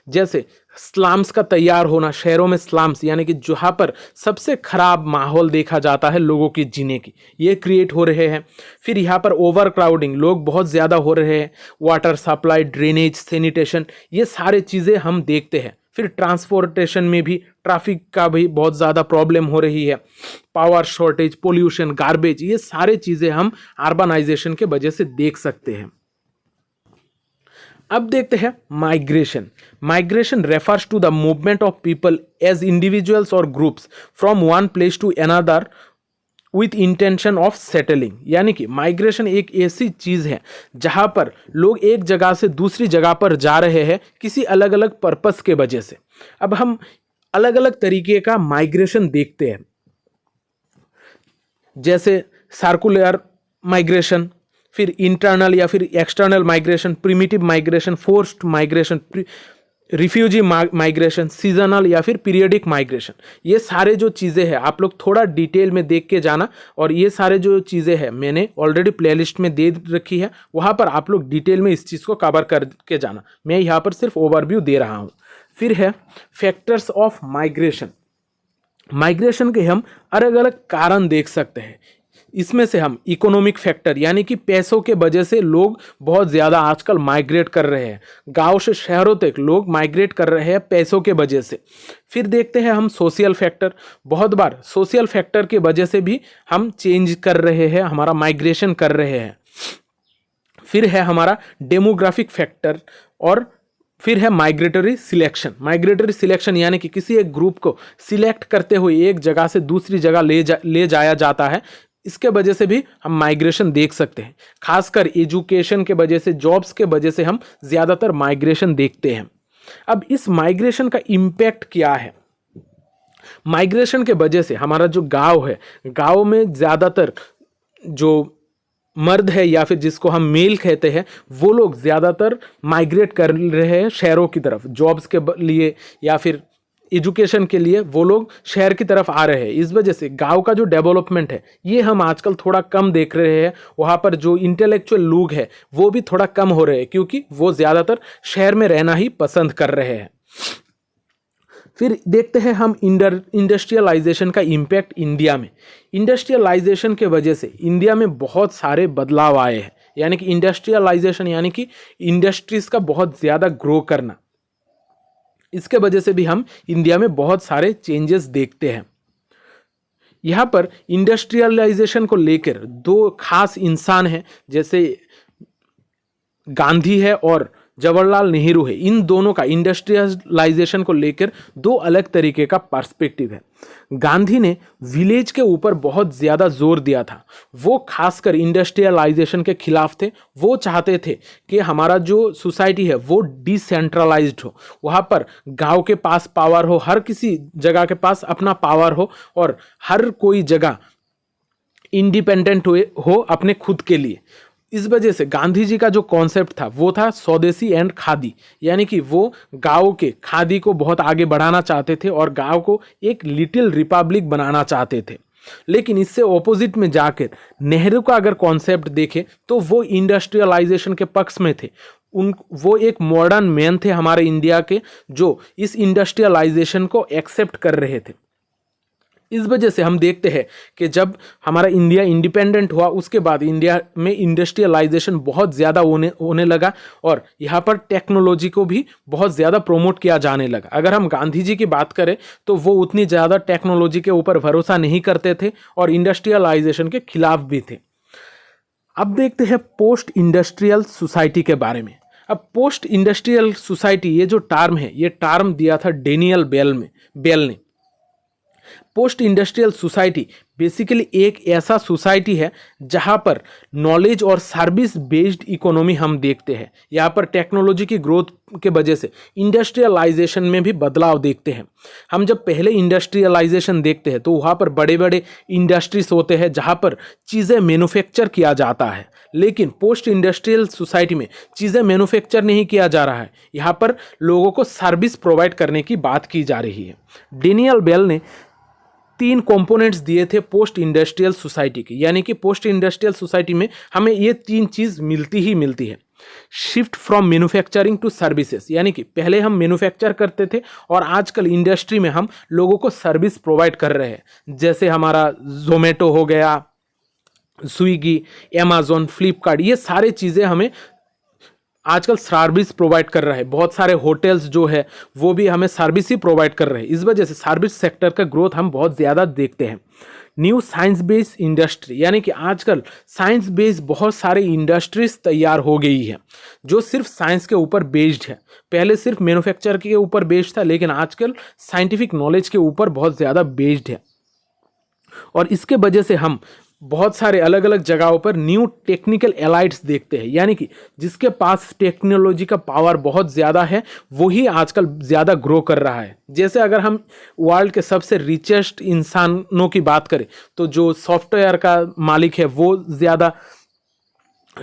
जैसे स्लम्स का तैयार होना। शहरों में स्लम्स यानी कि जहाँ पर सबसे खराब माहौल देखा जाता है लोगों की जीने की, ये क्रिएट हो रहे हैं। फिर यहाँ पर ओवर क्राउडिंग, लोग बहुत ज़्यादा हो रहे हैं। वाटर सप्लाई, ड्रेनेज, सैनिटेशन, ये सारे चीज़ें हम देखते हैं। फिर ट्रांसपोर्टेशन में भी ट्रैफिक का भी बहुत ज़्यादा प्रॉब्लम हो रही है। पावर शॉर्टेज, पोल्यूशन, गार्बेज, ये सारे चीज़ें हम अर्बनाइजेशन के वजह से देख सकते हैं। अब देखते हैं migration. Migration refers to the movement of people as individuals और groups from one place to another with intention of settling. यानी कि माइग्रेशन एक ऐसी चीज़ है जहाँ पर लोग एक जगह से दूसरी जगह पर जा रहे हैं किसी अलग अलग पर्पस के वजह से। अब हम अलग अलग तरीके का माइग्रेशन देखते हैं, जैसे सर्कुलर माइग्रेशन, फिर इंटरनल या फिर external migration, primitive migration, forced migration, refugee migration, seasonal या फिर पीरियडिक माइग्रेशन। ये सारे जो चीज़ें हैं आप लोग थोड़ा डिटेल में देख के जाना, और ये सारे जो चीज़ें हैं मैंने ऑलरेडी प्लेलिस्ट में दे रखी है, वहाँ पर आप लोग डिटेल में इस चीज़ को कवर करके जाना। मैं यहाँ पर सिर्फ ओवरव्यू दे रहा हूँ। फिर है फैक्टर्स ऑफ माइग्रेशन। माइग्रेशन के हम अलग अलग कारण देख सकते हैं। इसमें से हम इकोनॉमिक फैक्टर, यानी कि पैसों के वजह से लोग बहुत ज़्यादा आजकल माइग्रेट कर रहे हैं। गांव से शहरों तक लोग माइग्रेट कर रहे हैं पैसों के वजह से। फिर देखते हैं हम सोशल फैक्टर। बहुत बार सोशल फैक्टर के वजह से भी हम चेंज कर रहे हैं, हमारा माइग्रेशन कर रहे हैं। फिर है हमारा डेमोग्राफिक फैक्टर, और फिर है माइग्रेटरी सिलेक्शन। माइग्रेटरी सिलेक्शन यानी कि किसी एक ग्रुप को सिलेक्ट करते हुए एक जगह से दूसरी जगह ले जाया जाता है। इसके वजह से भी हम माइग्रेशन देख सकते हैं। खासकर एजुकेशन के वजह से, जॉब्स के वजह से हम ज़्यादातर माइग्रेशन देखते हैं। अब इस माइग्रेशन का इम्पैक्ट क्या है? माइग्रेशन के वजह से हमारा जो गांव है, गांव में ज़्यादातर जो मर्द है या फिर जिसको हम मेल कहते हैं, वो लोग ज़्यादातर माइग्रेट कर रहे हैं शहरों की तरफ, जॉब्स के लिए या फिर एजुकेशन के लिए वो लोग शहर की तरफ आ रहे हैं। इस वजह से गांव का जो डेवलपमेंट है ये हम आजकल थोड़ा कम देख रहे हैं। वहाँ पर जो इंटेलेक्चुअल लोग हैं वो भी थोड़ा कम हो रहे हैं, क्योंकि वो ज़्यादातर शहर में रहना ही पसंद कर रहे हैं। फिर देखते हैं हम इंडस्ट्रियलाइजेशन का इम्पैक्ट इंडिया में। इंडस्ट्रियलाइजेशन के वजह से इंडिया में बहुत सारे बदलाव आए हैं, यानी कि इंडस्ट्रियलाइजेशन यानी कि इंडस्ट्रीज़ का बहुत ज़्यादा ग्रो करना। इसके वजह से भी हम इंडिया में बहुत सारे चेंजेस देखते हैं। यहाँ पर इंडस्ट्रियलाइजेशन को लेकर दो खास इंसान हैं, जैसे गांधी है और जवाहरलाल नेहरू है, इन दोनों का इंडस्ट्रियलाइजेशन को लेकर दो अलग तरीके का पर्सपेक्टिव है। गांधी ने विलेज के ऊपर बहुत ज़्यादा जोर दिया था, वो खासकर इंडस्ट्रियलाइजेशन के खिलाफ थे। वो चाहते थे कि हमारा जो सोसाइटी है वो डिसेंट्रलाइज्ड हो, वहाँ पर गांव के पास पावर हो, हर किसी जगह के पास अपना पावर हो और हर कोई जगह इंडिपेंडेंट हो अपने खुद के लिए। इस वजह से गांधी जी का जो कॉन्सेप्ट था वो था स्वदेशी एंड खादी, यानी कि वो गांव के खादी को बहुत आगे बढ़ाना चाहते थे और गांव को एक लिटिल रिपब्लिक बनाना चाहते थे। लेकिन इससे ऑपोजिट में जाकर नेहरू का अगर कॉन्सेप्ट देखें तो वो इंडस्ट्रियलाइजेशन के पक्ष में थे। वो एक मॉडर्न मैन थे हमारे इंडिया के, जो इस इंडस्ट्रियलाइजेशन को एक्सेप्ट कर रहे थे। इस वजह से हम देखते हैं कि जब हमारा इंडिया इंडिपेंडेंट हुआ उसके बाद इंडिया में इंडस्ट्रियलाइजेशन बहुत ज़्यादा होने लगा और यहाँ पर टेक्नोलॉजी को भी बहुत ज़्यादा प्रमोट किया जाने लगा। अगर हम गांधी जी की बात करें तो वो उतनी ज़्यादा टेक्नोलॉजी के ऊपर भरोसा नहीं करते थे और इंडस्ट्रियलाइजेशन के खिलाफ भी थे। अब देखते हैं पोस्ट इंडस्ट्रियल सोसाइटी के बारे में। अब पोस्ट इंडस्ट्रियल सोसाइटी, ये जो टर्म है, ये टर्म दिया था डेनियल बेल ने। पोस्ट इंडस्ट्रियल सोसाइटी बेसिकली एक ऐसा सोसाइटी है जहां पर नॉलेज और सर्विस बेस्ड इकोनॉमी हम देखते हैं। यहाँ पर टेक्नोलॉजी की ग्रोथ के वजह से इंडस्ट्रियलाइजेशन में भी बदलाव देखते हैं। हम जब पहले इंडस्ट्रियलाइजेशन देखते हैं तो वहाँ पर बड़े बड़े इंडस्ट्रीज होते हैं जहाँ पर चीज़ें मैन्युफैक्चर किया जाता है, लेकिन पोस्ट इंडस्ट्रियल सोसाइटी में चीज़ें मैन्युफैक्चर नहीं किया जा रहा है, यहाँ पर लोगों को सर्विस प्रोवाइड करने की बात की जा रही है। डेनियल बेल ने 3 कंपोनेंट्स दिए थे पोस्ट इंडस्ट्रियल सोसाइटी के, यानी कि पोस्ट इंडस्ट्रियल सोसाइटी में हमें ये 3 चीज़ मिलती है। Shift from manufacturing to services, यानी कि पहले हम मैन्युफैक्चर करते थे और आजकल इंडस्ट्री में हम लोगों को सर्विस प्रोवाइड कर रहे हैं। जैसे हमारा जोमेटो हो गया, स्विगी, अमेजोन, फ्लिपकार्ट, ये सारे चीज़ें हमें आजकल सर्विस प्रोवाइड कर रहा है। बहुत सारे होटल्स जो है वो भी हमें सर्विस ही प्रोवाइड कर रहे हैं। इस वजह से सर्विस सेक्टर का ग्रोथ हम बहुत ज़्यादा देखते हैं। न्यू साइंस बेस्ड इंडस्ट्री, यानी कि आजकल साइंस बेस्ड बहुत सारे इंडस्ट्रीज तैयार हो गई है जो सिर्फ साइंस के ऊपर बेस्ड है। पहले सिर्फ मैन्युफैक्चर के ऊपर बेस्ड था, लेकिन आजकल साइंटिफिक नॉलेज के ऊपर बहुत ज़्यादा बेस्ड है और इसके वजह से हम बहुत सारे अलग अलग जगहों पर न्यू टेक्निकल एलाइट्स देखते हैं, यानी कि जिसके पास टेक्नोलॉजी का पावर बहुत ज़्यादा है वही आजकल ज़्यादा ग्रो कर रहा है। जैसे अगर हम वर्ल्ड के सबसे रिचेस्ट इंसानों की बात करें तो जो सॉफ्टवेयर का मालिक है वो ज़्यादा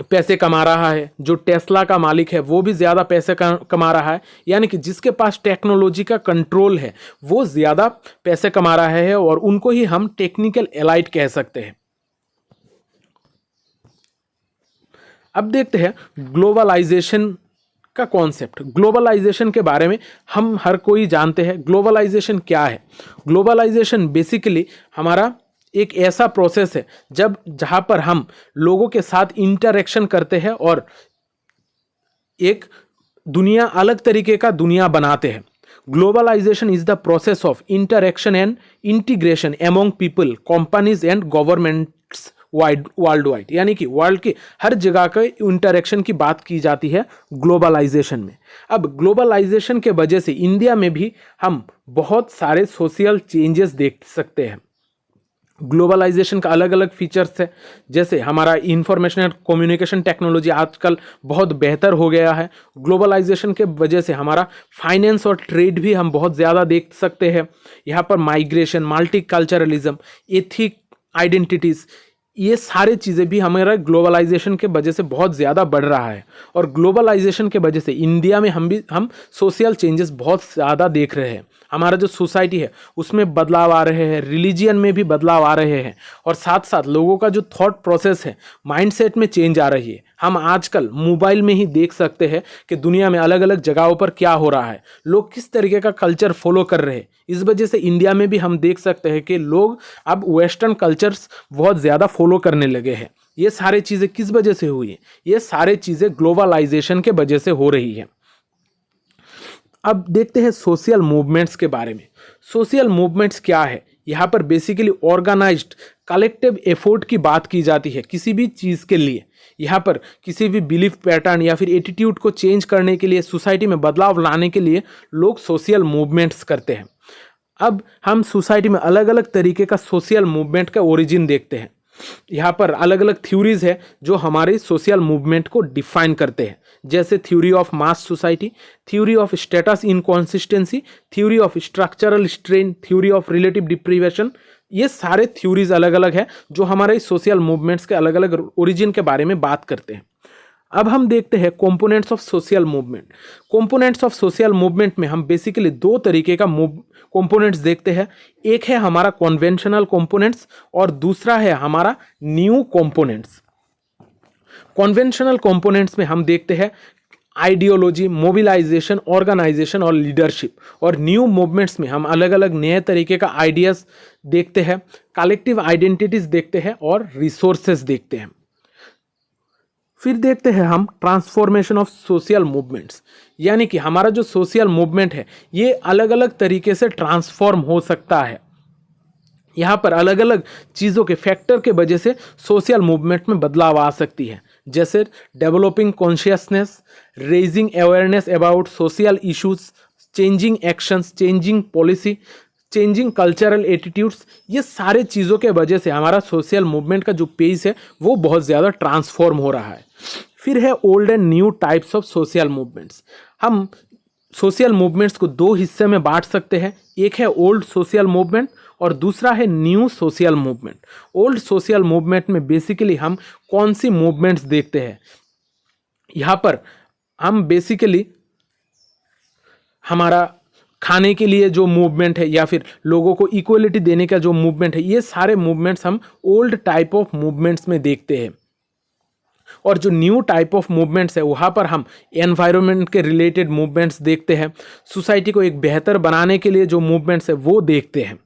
पैसे कमा रहा है, जो टेस्ला का मालिक है वो भी ज़्यादा पैसे कमा रहा है, यानी कि जिसके पास टेक्नोलॉजी का कंट्रोल है वो ज़्यादा पैसे कमा रहा है और उनको ही हम टेक्निकल एलाइट कह सकते हैं। अब देखते हैं ग्लोबलाइजेशन का कॉन्सेप्ट। ग्लोबलाइजेशन के बारे में हम हर कोई जानते हैं। ग्लोबलाइजेशन क्या है? ग्लोबलाइजेशन बेसिकली हमारा एक ऐसा प्रोसेस है जहाँ पर हम लोगों के साथ इंटरेक्शन करते हैं और एक दुनिया, अलग तरीके का दुनिया बनाते हैं। Globalisation is the process of interaction and integration among people, companies and governments worldwide, यानी कि वर्ल्ड के हर जगह के इंटरेक्शन की बात की जाती है ग्लोबलाइजेशन में। अब ग्लोबलाइजेशन के वजह से इंडिया में भी हम बहुत सारे सोशल चेंजेस देख सकते हैं। ग्लोबलाइजेशन का अलग अलग फीचर्स है, जैसे हमारा इंफॉर्मेशन एंड कम्युनिकेशन टेक्नोलॉजी आजकल बहुत बेहतर हो गया है। ग्लोबलाइजेशन के वजह से हमारा फाइनेंस और ट्रेड भी हम बहुत ज़्यादा देख सकते हैं। यहाँ पर माइग्रेशन, मल्टीकल्चरलिज्म, एथिक आइडेंटिटीज़, ये सारे चीज़ें भी हमारा ग्लोबलाइजेशन के वजह से बहुत ज़्यादा बढ़ रहा है और ग्लोबलाइजेशन के वजह से इंडिया में हम सोशल चेंजेस बहुत ज़्यादा देख रहे हैं। हमारा जो सोसाइटी है उसमें बदलाव आ रहे हैं, रिलीजियन में भी बदलाव आ रहे हैं और साथ साथ लोगों का जो थॉट प्रोसेस है, माइंडसेट में चेंज आ रही है। हम आजकल मोबाइल में ही देख सकते हैं कि दुनिया में अलग अलग जगहों पर क्या हो रहा है, लोग किस तरीके का कल्चर फॉलो कर रहे हैं। इस वजह से इंडिया में भी हम देख सकते हैं कि लोग अब वेस्टर्न कल्चर्स बहुत ज़्यादा फॉलो करने लगे हैं। ये सारे चीज़ें किस वजह से हुई है? ये सारे चीज़ें ग्लोबलाइजेशन के वजह से हो रही है। अब देखते हैं सोशल मूवमेंट्स के बारे में। सोशल मूवमेंट्स क्या है यहाँ पर बेसिकली ऑर्गेनाइज्ड कलेक्टिव एफर्ट की बात की जाती है किसी भी चीज़ के लिए। यहाँ पर किसी भी बिलीफ पैटर्न या फिर एटीट्यूड को चेंज करने के लिए, सोसाइटी में बदलाव लाने के लिए लोग सोशल मूवमेंट्स करते हैं। अब हम सोसाइटी में अलग अलग तरीके का सोशल मूवमेंट का ओरिजिन देखते हैं। यहाँ पर अलग अलग थ्योरीज है जो हमारे सोशल मूवमेंट को डिफाइन करते हैं, जैसे theory of mass society, theory of status inconsistency, theory of structural strain, theory of relative deprivation. ये सारे थ्योरीज अलग अलग है जो हमारे सोशल मूवमेंट्स के अलग अलग ओरिजिन के बारे में बात करते हैं। अब हम देखते हैं components of social movement. Components of social movement में हम बेसिकली दो तरीके का कंपोनेंट्स देखते हैं। एक है हमारा कन्वेंशनल कंपोनेंट्स और दूसरा है हमारा न्यू कंपोनेंट्स। कन्वेंशनल कंपोनेंट्स में हम देखते हैं आइडियोलॉजी, मोबिलाइजेशन, ऑर्गेनाइजेशन और लीडरशिप। और न्यू मूवमेंट्स में हम अलग अलग नए तरीके का आइडियाज देखते हैं, कलेक्टिव आइडेंटिटीज देखते हैं और रिसोर्सेज देखते हैं। फिर देखते हैं हम ट्रांसफॉर्मेशन ऑफ सोशल मूवमेंट्स, यानी कि हमारा जो सोशल मूवमेंट है ये अलग अलग तरीके से ट्रांसफॉर्म हो सकता है। यहाँ पर अलग अलग चीज़ों के फैक्टर के वजह से सोशल मूवमेंट में बदलाव आ सकती है, जैसे developing consciousness, raising awareness about social issues, changing actions, changing policy, changing cultural attitudes. ये सारे चीज़ों के वजह से हमारा सोशल मूवमेंट का जो पेस है वो बहुत ज़्यादा ट्रांसफॉर्म हो रहा है। फिर है old and new types of social movements. हम सोशल मूवमेंट्स को दो हिस्से में बांट सकते हैं, एक है ओल्ड सोशल मूवमेंट और दूसरा है new social movement. Old social movement में बेसिकली हम कौन सी मूवमेंट्स देखते हैं, यहाँ पर हम बेसिकली हमारा खाने के लिए जो मूवमेंट है या फिर लोगों को इक्वलिटी देने का जो मूवमेंट है, ये सारे मूवमेंट्स हम ओल्ड टाइप ऑफ मूवमेंट्स में देखते हैं। और जो न्यू टाइप ऑफ मूवमेंट्स है वहाँ पर हम एनवायरनमेंट के रिलेटेड मूवमेंट्स देखते हैं, सोसाइटी को एक बेहतर बनाने के लिए जो मूवमेंट्स है वो देखते हैं।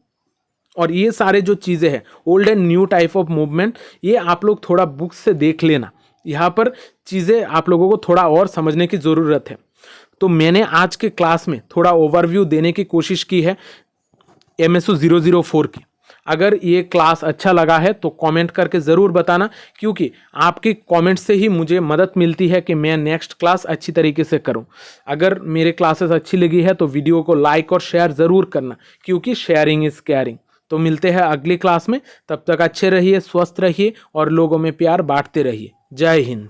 और ये सारे जो चीज़ें हैं old and new type of movement, ये आप लोग थोड़ा बुक से देख लेना, यहाँ पर चीज़ें आप लोगों को थोड़ा और समझने की ज़रूरत है। तो मैंने आज के क्लास में थोड़ा ओवरव्यू देने की कोशिश की है MSO 004 की। अगर ये क्लास अच्छा लगा है तो कमेंट करके ज़रूर बताना, क्योंकि आपके कमेंट से ही मुझे मदद मिलती है कि मैं नेक्स्ट क्लास अच्छी तरीके से करूं। अगर मेरे क्लासेस अच्छी लगी है तो वीडियो को लाइक और शेयर ज़रूर करना, क्योंकि शेयरिंग इज़ केयरिंग। तो मिलते हैं अगली क्लास में, तब तक अच्छे रहिए, स्वस्थ रहिए और लोगों में प्यार बांटते रहिए। जय हिंद।